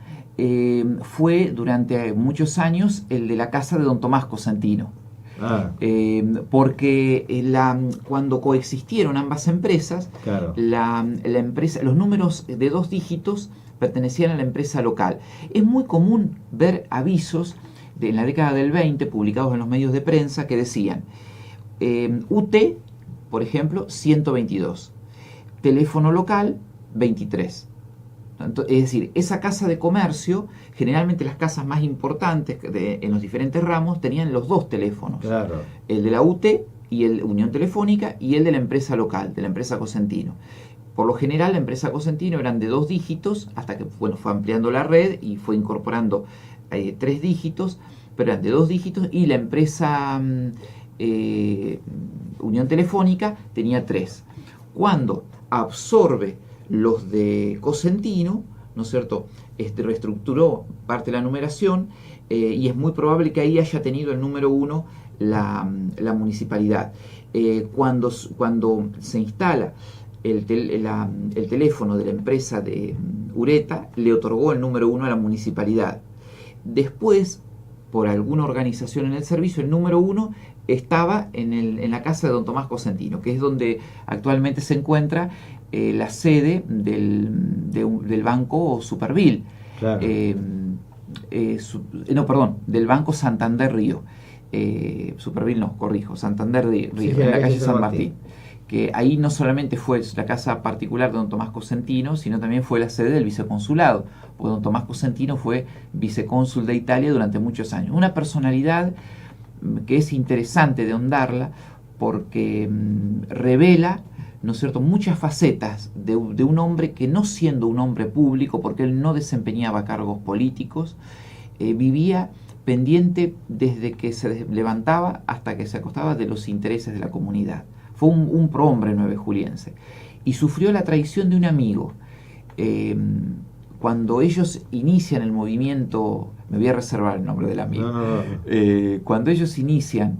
fue durante muchos años el de la casa de don Tomás Cosentino. Porque cuando coexistieron ambas empresas, claro, los números de 2 dígitos pertenecían a la empresa local. Es muy común ver avisos en la década del 20 publicados en los medios de prensa que decían UT, por ejemplo, 122, teléfono local 23. Es decir, esa casa de comercio, generalmente las casas más importantes en los diferentes ramos, tenían los 2 teléfonos. Claro. El de la UT y el Unión Telefónica y el de la empresa local, de la empresa Cosentino. Por lo general, la empresa Cosentino eran de 2 dígitos, hasta que fue ampliando la red y fue incorporando 3 dígitos, pero eran de 2 dígitos, y la empresa Unión Telefónica tenía 3. Cuando absorbe los de Cosentino, ¿no es cierto?, reestructuró parte de la numeración, y es muy probable que ahí haya tenido el número 1 la municipalidad. Cuando se instala el teléfono de la empresa de Ureta, le otorgó el número 1 a la municipalidad. Después, por alguna organización en el servicio, el número 1 estaba en la casa de don Tomás Cosentino, que es donde actualmente se encuentra la sede del Banco Superville. Claro. Del Banco Santander Río. Superville no, corrijo, Santander Río, sí, en la calle San Martín. Que ahí no solamente fue la casa particular de don Tomás Cosentino, sino también fue la sede del viceconsulado, porque don Tomás Cosentino fue vicecónsul de Italia durante muchos años. Una personalidad que es interesante de ahondarla, porque revela, ¿no es cierto?, muchas facetas de un hombre que, no siendo un hombre público, porque él no desempeñaba cargos políticos, vivía pendiente desde que se levantaba hasta que se acostaba de los intereses de la comunidad. Fue un prohombre nuevejuliense y sufrió la traición de un amigo. Cuando ellos inician el movimiento, me voy a reservar el nombre del amigo, cuando ellos inician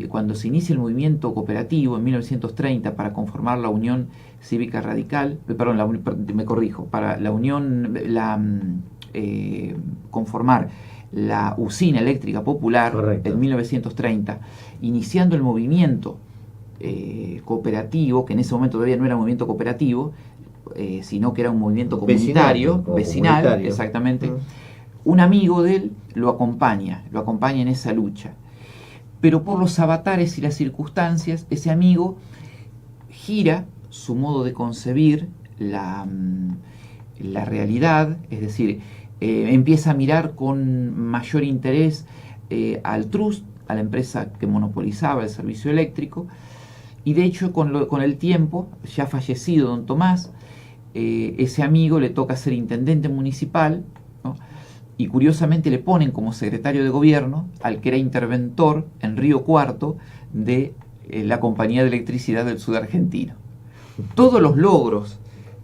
cuando se inicia el movimiento cooperativo en 1930 para conformar la Unión Cívica Radical, para la Unión, conformar la Usina Eléctrica Popular. Correcto. En 1930, iniciando el movimiento cooperativo, que en ese momento todavía no era un movimiento cooperativo, sino que era un movimiento comunitario, vecinal, exactamente. Un amigo de él lo acompaña en esa lucha. Pero por los avatares y las circunstancias, ese amigo gira su modo de concebir la realidad, es decir, empieza a mirar con mayor interés al Trust, a la empresa que monopolizaba el servicio eléctrico, y de hecho con el tiempo, ya fallecido don Tomás, ese amigo le toca ser intendente municipal, ¿no? Y curiosamente le ponen como secretario de gobierno al que era interventor en Río Cuarto de la Compañía de Electricidad del Sur argentino. Todos los logros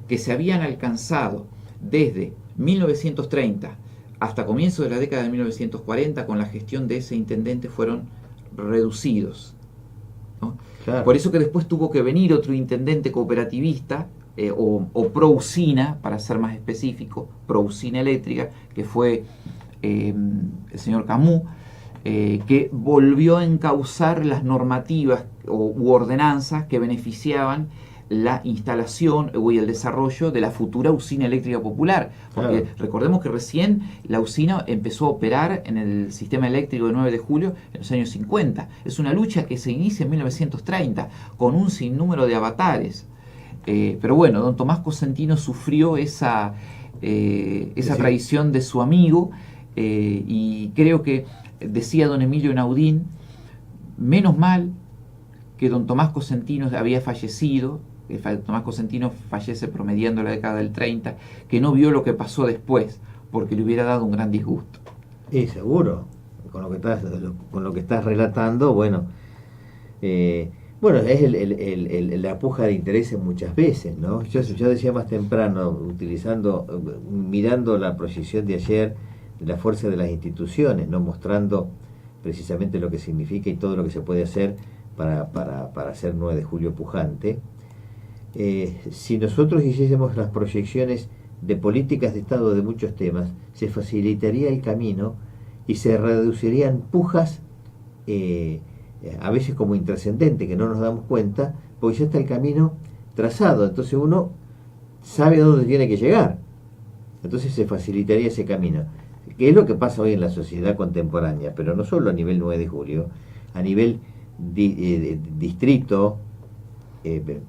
que se habían alcanzado desde 1930 hasta comienzos de la década de 1940 con la gestión de ese intendente fueron reducidos, ¿no? Claro. Por eso que después tuvo que venir otro intendente cooperativista, o pro usina, para ser más específico, pro usina eléctrica, que fue el señor Camus, que volvió a encauzar las normativas u ordenanzas que beneficiaban la instalación y el desarrollo de la futura usina eléctrica popular. Porque recordemos que recién la usina empezó a operar en el sistema eléctrico de 9 de julio en los años 50. Es una lucha que se inicia en 1930 con un sinnúmero de avatares. Pero bueno, don Tomás Cosentino sufrió esa traición de su amigo, y creo que, decía don Emilio Naudín, menos mal que don Tomás Cosentino había fallecido. Tomás Cosentino fallece promediando la década del 30, que no vio lo que pasó después, porque le hubiera dado un gran disgusto. Y seguro, con lo que estás relatando, bueno, es la puja de intereses muchas veces, ¿no? Yo decía más temprano, mirando la proyección de ayer de la fuerza de las instituciones, ¿no? Mostrando precisamente lo que significa y todo lo que se puede hacer para hacer 9 de julio pujante. Si nosotros hiciésemos las proyecciones de políticas de Estado de muchos temas, se facilitaría el camino y se reducirían pujas, a veces como intrascendentes, que no nos damos cuenta, porque ya está el camino trazado, entonces uno sabe a dónde tiene que llegar, entonces se facilitaría ese camino, que es lo que pasa hoy en la sociedad contemporánea, pero no solo a nivel 9 de julio, a nivel distrito,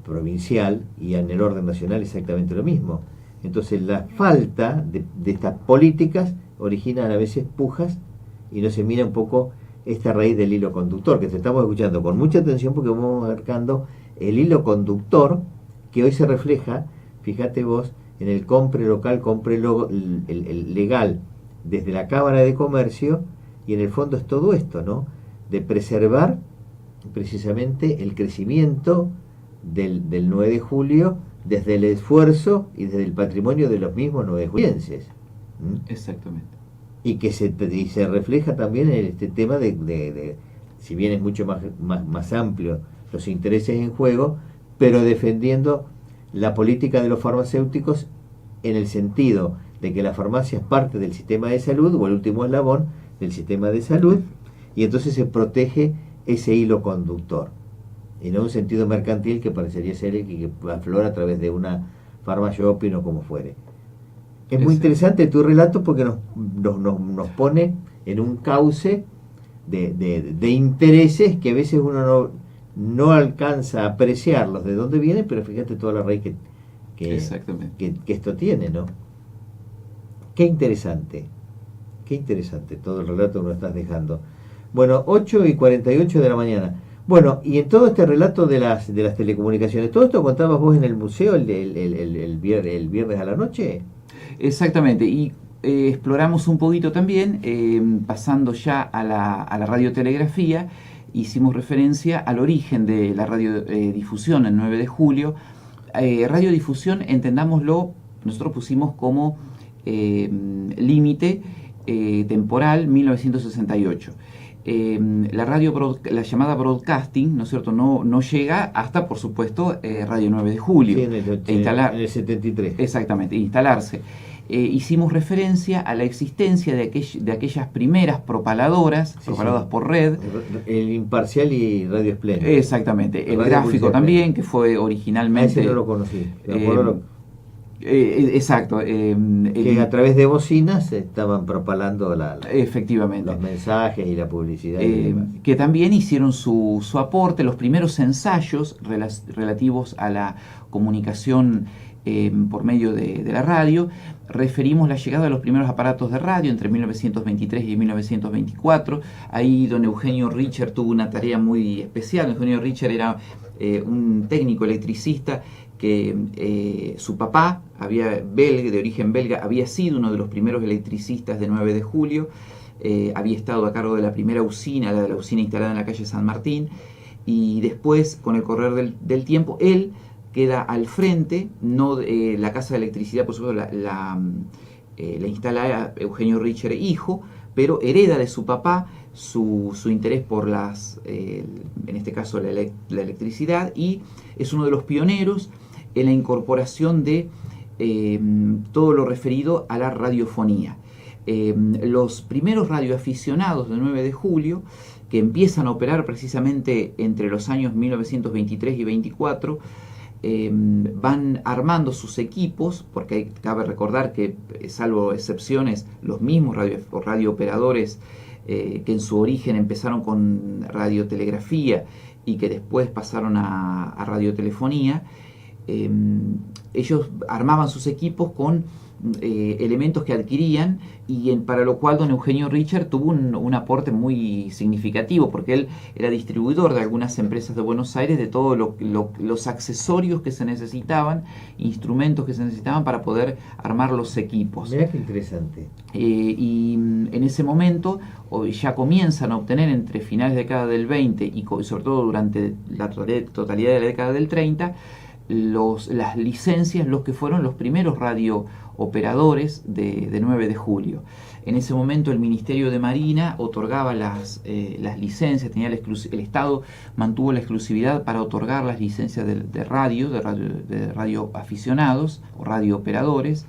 provincial, y en el orden nacional exactamente lo mismo. Entonces la falta de estas políticas origina a veces pujas y no se mira un poco esta raíz del hilo conductor, que te estamos escuchando con mucha atención porque vamos marcando el hilo conductor que hoy se refleja, fíjate vos, en el compre local, el legal, desde la Cámara de Comercio, y en el fondo es todo esto, ¿no? De preservar precisamente el crecimiento del 9 de julio desde el esfuerzo y desde el patrimonio de los mismos 9 julienses. Exactamente. Y que se refleja también en este tema de si bien es mucho más amplio los intereses en juego, pero defendiendo la política de los farmacéuticos en el sentido de que la farmacia es parte del sistema de salud, o el último eslabón del sistema de salud, y entonces se protege ese hilo conductor, y no un sentido mercantil que parecería ser el que aflora a través de una farmashoping o como fuere. Es muy interesante tu relato porque nos pone en un cauce de intereses que a veces uno no alcanza a apreciarlos de dónde vienen, pero fíjate toda la raíz que esto tiene, ¿no? Qué interesante todo el relato que nos estás dejando. Bueno, 8:48 de la mañana. Bueno, y en todo este relato de las telecomunicaciones, ¿todo esto contabas vos en el museo el viernes a la noche? Exactamente, y exploramos un poquito también, pasando ya a la radiotelegrafía, hicimos referencia al origen de la radiodifusión en 9 de julio. Radiodifusión, entendámoslo, nosotros pusimos como límite temporal 1968. La llamada broadcasting, ¿no es cierto?, no llega hasta, por supuesto, Radio 9 de Julio. Sí, en el 73. Exactamente, instalarse. Hicimos referencia a la existencia de aquellas primeras propaladoras, propaladas por red. El Imparcial y Radio Espléndido. Exactamente. El Gráfico también, que fue originalmente... Ese no lo conocí. Exacto. Que a través de bocinas se estaban propalando efectivamente los mensajes y la publicidad. Que también hicieron su aporte, los primeros ensayos relativos a la comunicación por medio de la radio. Referimos la llegada de los primeros aparatos de radio entre 1923 y 1924. Ahí don Eugenio Richer tuvo una tarea muy especial. Eugenio Richer era un técnico electricista que su papá, de origen belga, había sido uno de los primeros electricistas de 9 de julio, había estado a cargo de la primera usina, la usina instalada en la calle San Martín, y después, con el correr del tiempo, él queda al frente, la casa de electricidad, por supuesto, la instala Eugenio Richer, hijo, pero hereda de su papá su interés por en este caso la electricidad, y es uno de los pioneros en la incorporación de todo lo referido a la radiofonía. Los primeros radioaficionados del 9 de julio, que empiezan a operar precisamente entre los años 1923 y 24, van armando sus equipos, porque cabe recordar que, salvo excepciones, los mismos radiooperadores que en su origen empezaron con radiotelegrafía y que después pasaron a radiotelefonía, ellos armaban sus equipos con elementos que adquirían, y para lo cual don Eugenio Richter tuvo un aporte muy significativo, porque él era distribuidor de algunas empresas de Buenos Aires de todos los accesorios que se necesitaban, instrumentos que se necesitaban para poder armar los equipos. Mirá qué interesante. Y en ese momento ya comienzan a obtener, entre finales de la década del 20 y sobre todo durante la totalidad de la década del 30, las licencias, los que fueron los primeros radiooperadores de 9 de julio. En ese momento el Ministerio de Marina otorgaba las licencias, el Estado mantuvo la exclusividad para otorgar las licencias de radio aficionados o radiooperadores.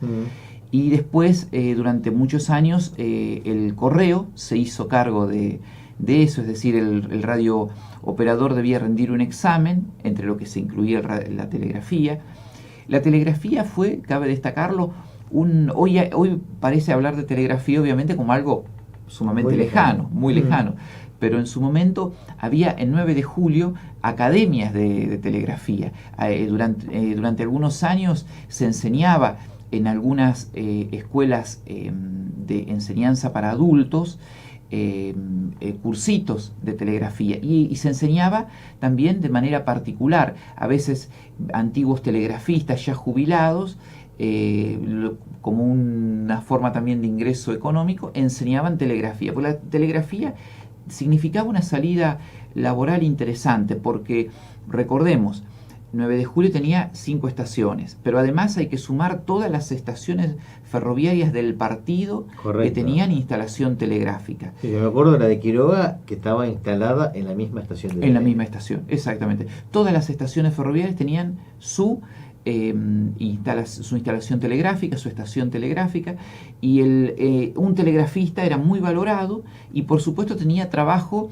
Y después, durante muchos años, el Correo se hizo cargo de eso, es decir, el radiooperador debía rendir un examen, entre lo que se incluía la telegrafía. La telegrafía fue, cabe destacarlo, hoy parece hablar de telegrafía obviamente como algo sumamente lejano, muy lejano, pero en su momento había en 9 de julio academias de telegrafía. Durante algunos años se enseñaba en algunas escuelas de enseñanza para adultos, cursitos de telegrafía, y se enseñaba también de manera particular. A veces antiguos telegrafistas ya jubilados, como una forma también de ingreso económico, enseñaban telegrafía. Porque la telegrafía significaba una salida laboral interesante, porque recordemos, 9 de julio tenía 5 estaciones, pero además hay que sumar todas las estaciones ferroviarias del partido. Correcto. Que tenían instalación telegráfica. Sí, yo me acuerdo de la de Quiroga, que estaba instalada en la misma estación. En la misma estación, exactamente. Todas las estaciones ferroviarias tenían su instalación telegráfica, su estación telegráfica, y un telegrafista era muy valorado y por supuesto tenía trabajo.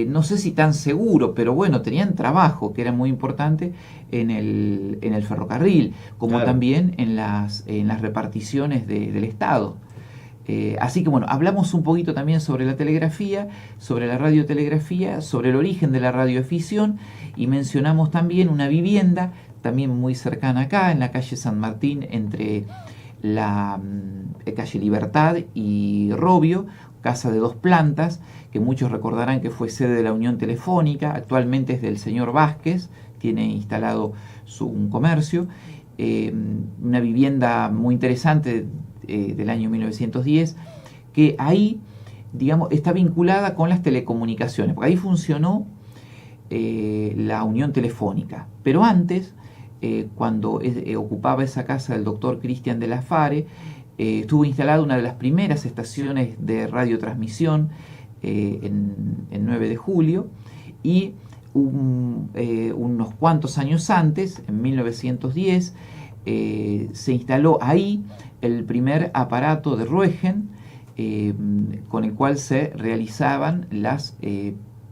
No sé si tan seguro, pero bueno, tenían trabajo, que era muy importante en el ferrocarril, como claro, también en las reparticiones del Estado. Así que bueno, hablamos un poquito también sobre la telegrafía, sobre la radiotelegrafía, sobre el origen de la radioafición, y mencionamos también una vivienda también muy cercana acá, en la calle San Martín, entre la calle Libertad y Robio, casa de 2 plantas, que muchos recordarán que fue sede de la Unión Telefónica. Actualmente es del señor Vázquez, tiene instalado un comercio. Una vivienda muy interesante del año 1910, que ahí, digamos, está vinculada con las telecomunicaciones, porque ahí funcionó la Unión Telefónica. Pero antes, cuando ocupaba esa casa el doctor Cristian de la Fare, estuvo instalada una de las primeras estaciones de radiotransmisión en 9 de julio, y unos cuantos años antes, en 1910, se instaló ahí el primer aparato de Roentgen, con el cual se realizaban las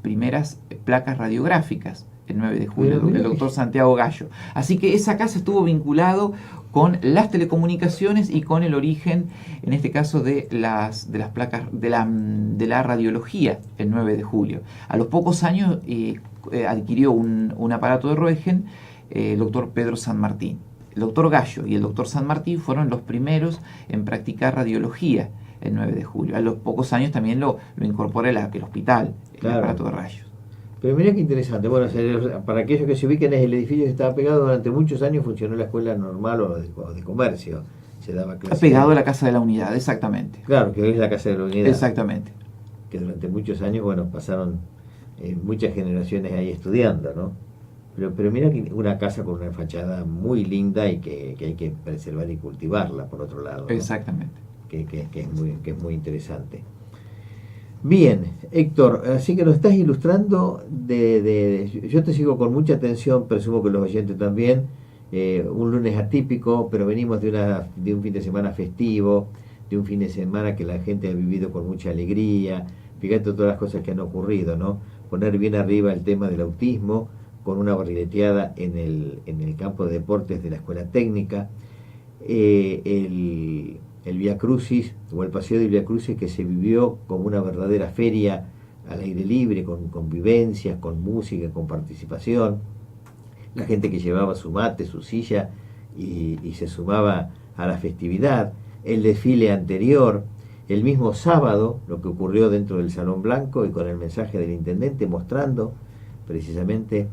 primeras placas radiográficas, el 9 de julio, el doctor Santiago Gallo. Así que esa casa estuvo vinculado con las telecomunicaciones y con el origen, en este caso, de las placas de la radiología, el 9 de julio. A los pocos años adquirió un aparato de Roentgen el doctor Pedro San Martín. El doctor Gallo y el doctor San Martín fueron los primeros en practicar radiología el 9 de julio. A los pocos años también lo incorpora el hospital, el aparato de rayos. Pero mirá qué interesante. Bueno, para aquellos que se ubiquen, es el edificio que estaba pegado durante muchos años, funcionó la escuela normal o de comercio. Se daba clase. Pegado a la Casa de la Unidad, exactamente. Claro, que hoy es la Casa de la Unidad. Exactamente. Que durante muchos años, bueno, pasaron muchas generaciones ahí estudiando, ¿no? Pero mira que una casa con una fachada muy linda y que hay que preservar y cultivarla, por otro lado, ¿no? Exactamente. Que es muy interesante. Bien, Héctor, así que nos estás ilustrando yo te sigo con mucha atención, presumo que los oyentes también, un lunes atípico, pero venimos de un fin de semana festivo, de un fin de semana que la gente ha vivido con mucha alegría. Fíjate todas las cosas que han ocurrido, ¿no? Poner bien arriba el tema del autismo, con una barrileteada en el campo de deportes de la escuela técnica, el Vía Crucis, o el paseo del Vía Crucis, que se vivió como una verdadera feria al aire libre, con convivencias, con música, con participación, la gente que llevaba su mate, su silla, y se sumaba a la festividad, el desfile anterior, el mismo sábado, lo que ocurrió dentro del Salón Blanco y con el mensaje del intendente mostrando precisamente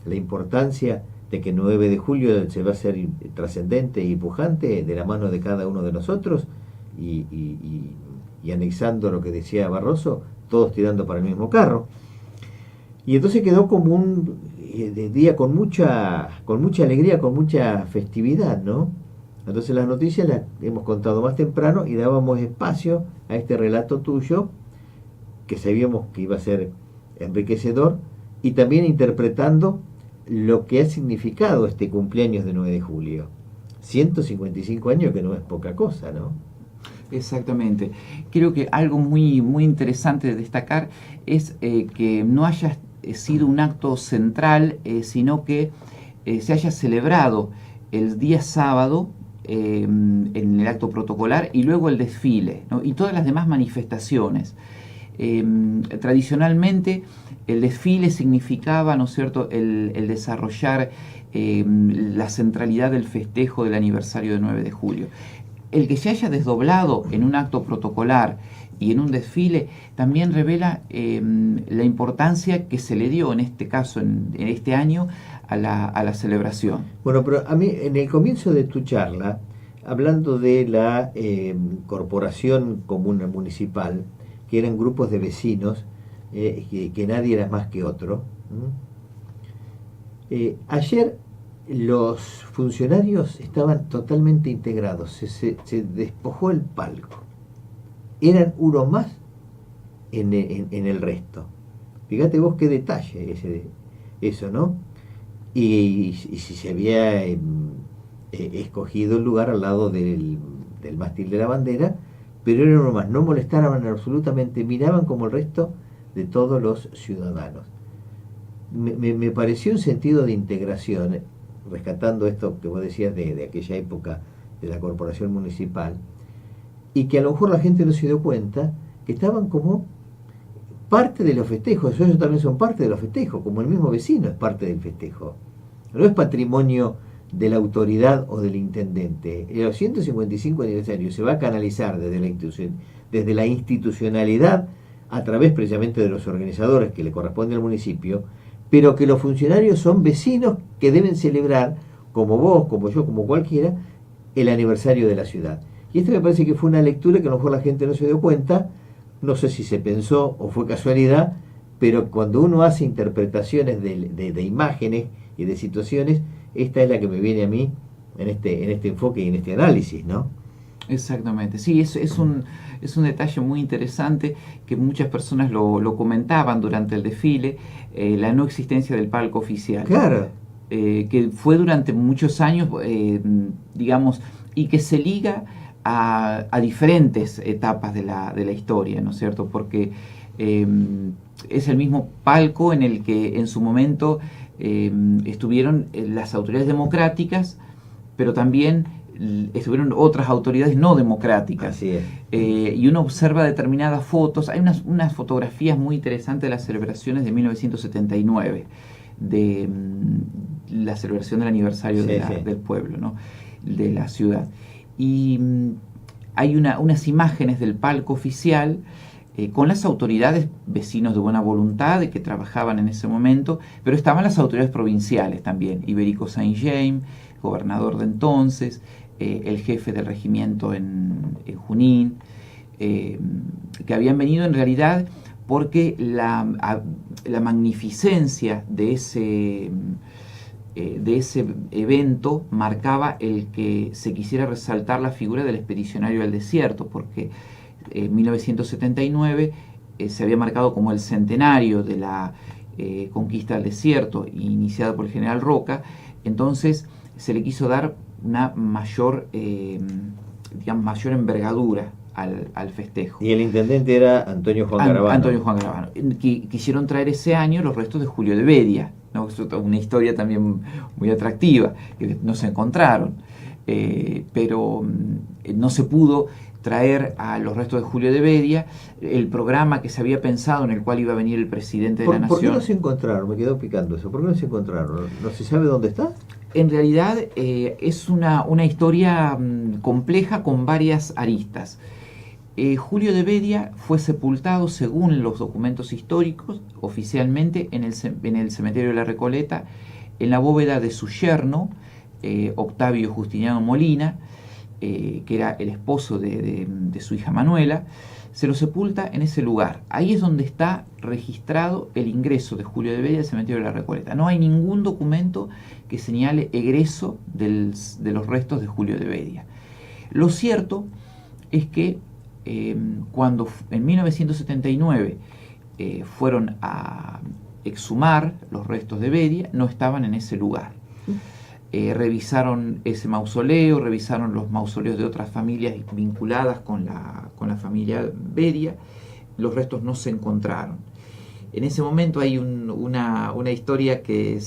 la importancia de que el 9 de julio se va a hacer trascendente y pujante de la mano de cada uno de nosotros y anexando lo que decía Barroso, todos tirando para el mismo carro. Y entonces quedó como un día con mucha alegría, con mucha festividad, ¿no? Entonces las noticias las hemos contado más temprano y dábamos espacio a este relato tuyo, que sabíamos que iba a ser enriquecedor, y también interpretando lo que ha significado este cumpleaños de 9 de julio. 155 años, que no es poca cosa, ¿no? Exactamente. Creo que algo muy, muy interesante de destacar es que no haya sido un acto central, sino que se haya celebrado el día sábado en el acto protocolar y luego el desfile, ¿no? Y todas las demás manifestaciones. Tradicionalmente el desfile significaba, ¿no es cierto?, el desarrollar la centralidad del festejo del aniversario del 9 de julio. El que se haya desdoblado en un acto protocolar y en un desfile también revela la importancia que se le dio en este caso, en este año, a la celebración. Bueno, pero a mí en el comienzo de tu charla, hablando de la corporación común municipal, que eran grupos de vecinos, que nadie era más que otro, ayer los funcionarios estaban totalmente integrados, se despojó el palco, eran uno más en el resto. Fíjate vos qué detalle eso, ¿no? Y si se había escogido el lugar al lado del mástil de la bandera, pero era uno más, no molestaban absolutamente, miraban como el resto de todos los ciudadanos. Me pareció un sentido de integración, rescatando esto que vos decías de aquella época de la corporación municipal, y que a lo mejor la gente no se dio cuenta que estaban como parte de los festejos. Ellos también son parte de los festejos, como el mismo vecino es parte del festejo. No es patrimonio de la autoridad o del intendente. Los 155 aniversarios se va a canalizar desde la institucionalidad a través precisamente de los organizadores que le corresponde al municipio, pero que los funcionarios son vecinos que deben celebrar, como vos, como yo, como cualquiera, el aniversario de la ciudad. Y esto me parece que fue una lectura que a lo mejor la gente no se dio cuenta, no sé si se pensó o fue casualidad, pero cuando uno hace interpretaciones de imágenes y de situaciones, esta es la que me viene a mí en este enfoque y en este análisis, ¿no? Exactamente, sí, es un detalle muy interesante que muchas personas lo comentaban durante el desfile, la no existencia del palco oficial. Claro. Que fue durante muchos años, digamos, y que se liga a diferentes etapas de la historia, ¿no es cierto? Porque es el mismo palco en el que en su momento estuvieron las autoridades democráticas, pero también estuvieron otras autoridades no democráticas. Así es. Y uno observa determinadas fotos. Hay unas fotografías muy interesantes de las celebraciones de 1979, de la celebración del aniversario del pueblo, ¿no? De la ciudad. Y hay unas imágenes del palco oficial con las autoridades, vecinos de buena voluntad, que trabajaban en ese momento, pero estaban las autoridades provinciales también, Iberico Saint-James, gobernador de entonces, el jefe del regimiento en Junín, que habían venido en realidad porque la magnificencia de ese evento marcaba el que se quisiera resaltar la figura del expedicionario al desierto, porque en 1979 se había marcado como el centenario de la conquista del desierto iniciada por el general Roca. Entonces se le quiso dar una mayor envergadura al festejo. Y el intendente era Antonio Juan Garabano. Antonio Juan Garabano. Quisieron traer ese año los restos de Julio de Bedia, ¿no? Es una historia también muy atractiva, que no se encontraron, pero no se pudo traer a los restos de Julio de Bedia. El programa que se había pensado, en el cual iba a venir el presidente de la ¿Por qué Nación. no se encontraron? Me quedó picando eso. ¿Por qué no se encontraron? ¿No se sabe dónde está? En realidad es una historia compleja con varias aristas. Julio de Bedia fue sepultado, según los documentos históricos, oficialmente en el cementerio de la Recoleta, en la bóveda de su yerno, Octavio Justiniano Molina, que era el esposo de su hija Manuela. Se lo sepulta en ese lugar. Ahí es donde está registrado el ingreso de Julio de Bedia al cementerio de la Recoleta. No hay ningún documento que señale egreso de los restos de Julio de Bedia. Lo cierto es que cuando en 1979 fueron a exhumar los restos de Bedia, no estaban en ese lugar. Revisaron ese mausoleo, revisaron los mausoleos de otras familias vinculadas con la familia Bedia. Los restos no se encontraron. En ese momento hay una historia que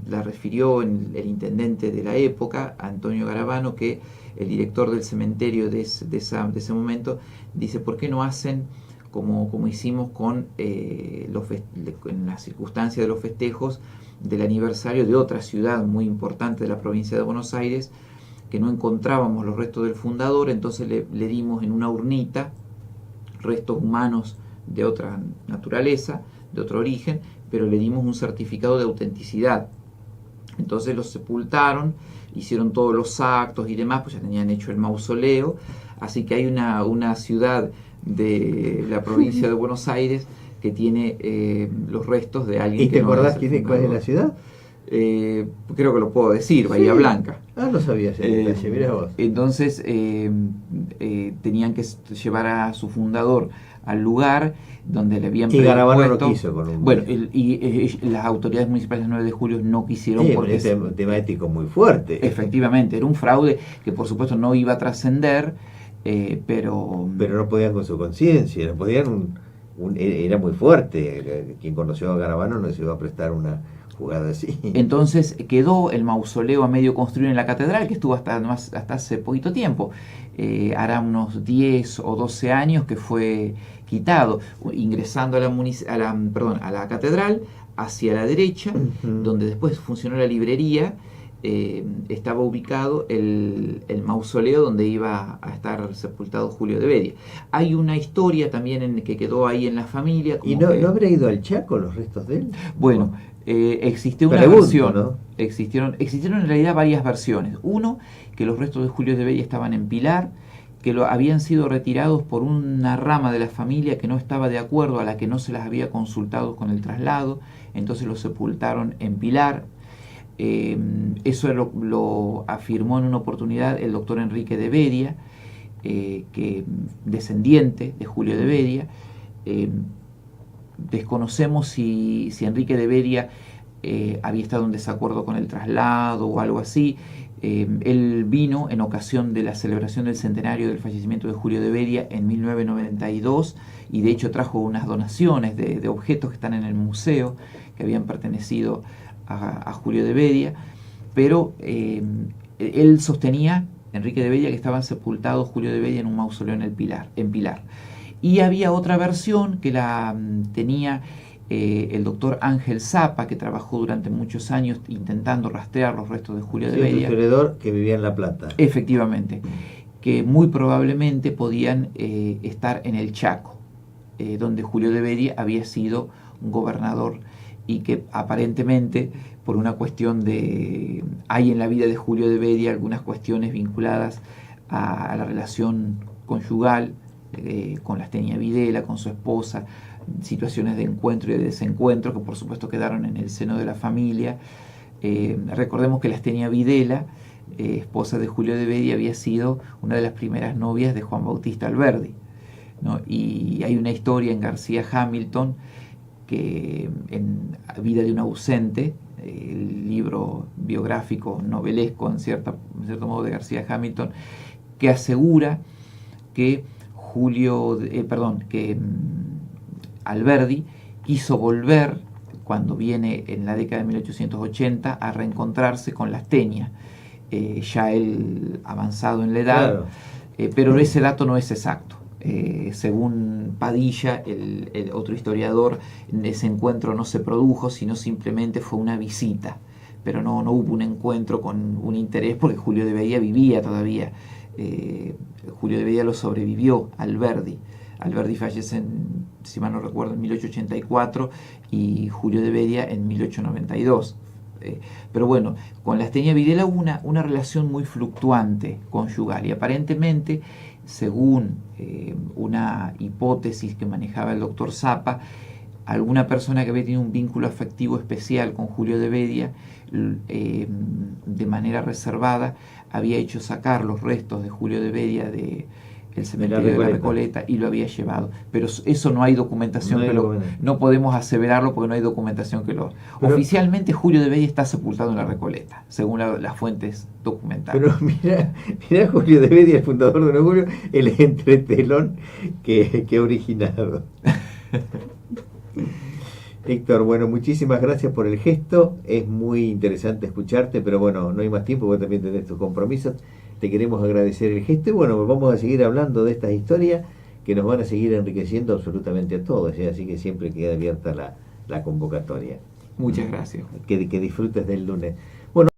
la refirió el intendente de la época, Antonio Garabano, que el director del cementerio de ese momento dice: ¿por qué no hacen como hicimos en la circunstancia de los festejos del aniversario de otra ciudad muy importante de la provincia de Buenos Aires, que no encontrábamos los restos del fundador? Entonces le dimos en una urnita restos humanos de otra naturaleza, de otro origen, pero le dimos un certificado de autenticidad. Entonces los sepultaron, hicieron todos los actos y demás, pues ya tenían hecho el mausoleo. Así que hay una ciudad de la provincia de Buenos Aires que tiene los restos de alguien. ¿Y te acordás cuál es la ciudad? Creo que lo puedo decir, Bahía Blanca. No sabías el detalle, mirá vos. Entonces tenían que llevar a su fundador al lugar donde le habían predispuesto. Y Garabano no quiso con un... Bueno, y las autoridades municipales del 9 de julio no quisieron, porque es un tema ético muy fuerte. Efectivamente, era un fraude que por supuesto no iba a trascender, pero no podían con su conciencia, no podían era muy fuerte. Quien conoció a Garabano no se iba a prestar una jugada así. Entonces quedó el mausoleo a medio construir en la catedral, que estuvo hasta hace poquito tiempo. Hará unos 10 o 12 años que fue quitado. Ingresando a la catedral, hacia la derecha, donde después funcionó la librería, estaba ubicado el mausoleo donde iba a estar sepultado Julio de Bedia. Hay una historia también que quedó ahí en la familia. ¿Y no habrá ido al Chaco los restos de él? Bueno, existió una versión, ¿no? Existieron en realidad varias versiones. Uno, que los restos de Julio de Bedia estaban en Pilar, que habían sido retirados por una rama de la familia que no estaba de acuerdo, a la que no se las había consultado con el traslado, entonces los sepultaron en Pilar. Eso lo afirmó en una oportunidad el doctor Enrique de Bedia, que descendiente de Julio de Bedia. Desconocemos si Enrique de Bedia había estado en desacuerdo con el traslado o algo así. Él vino en ocasión de la celebración del centenario del fallecimiento de Julio de Bedia en 1992, y de hecho trajo unas donaciones de objetos que están en el museo, que habían pertenecido a Julio de Bedia, pero él sostenía, Enrique de Bedia, que estaban sepultados Julio de Bedia en un mausoleo en Pilar. Y había otra versión que la tenía el doctor Ángel Zapa, que trabajó durante muchos años intentando rastrear los restos de Julio de Bedia. Un historiador que vivía en La Plata. Efectivamente, que muy probablemente podían estar en el Chaco, donde Julio de Bedia había sido un gobernador, y que aparentemente por una cuestión hay en la vida de Julio de Bedia algunas cuestiones vinculadas a la relación conyugal con Lastenia Videla, con su esposa, situaciones de encuentro y de desencuentro que por supuesto quedaron en el seno de la familia. Recordemos que Lastenia Videla, esposa de Julio de Bedia, había sido una de las primeras novias de Juan Bautista Alberdi, ¿no? Y hay una historia en García Hamilton, que en Vida de un ausente, el libro biográfico novelesco en cierto modo de García Hamilton, que asegura que Alberdi quiso volver cuando viene en la década de 1880 a reencontrarse con Lastegna, ya él avanzado en la edad, Claro. Pero ese dato no es exacto. Según Padilla, el otro historiador, ese encuentro no se produjo, sino simplemente fue una visita, pero no hubo un encuentro con un interés, porque Julio de Vedia vivía todavía. Julio de Vedia lo sobrevivió Alberdi. Alberdi fallece, si mal no recuerdo, en 1884 y Julio de Vedia en 1892. Pero bueno, con Lastegna Videla hubo una relación muy fluctuante conyugal, y aparentemente, según una hipótesis que manejaba el doctor Zappa, alguna persona que había tenido un vínculo afectivo especial con Julio de Vedia, de manera reservada, había hecho sacar los restos de Julio de Vedia del cementerio de la Recoleta y lo había llevado. Pero eso no hay documentación no podemos aseverarlo porque no hay documentación que lo... Pero, oficialmente Julio de Vedia está sepultado en la Recoleta, según las fuentes documentales. Pero mira Julio de Vedia, el fundador de Julio, el entretelón que ha originado. Héctor, bueno, muchísimas gracias por el gesto, es muy interesante escucharte, pero bueno, no hay más tiempo, vos también tenés tus compromisos, te queremos agradecer el gesto y bueno, vamos a seguir hablando de estas historias que nos van a seguir enriqueciendo absolutamente a todos, así que siempre queda abierta la convocatoria. Muchas gracias. Que disfrutes del lunes. Bueno.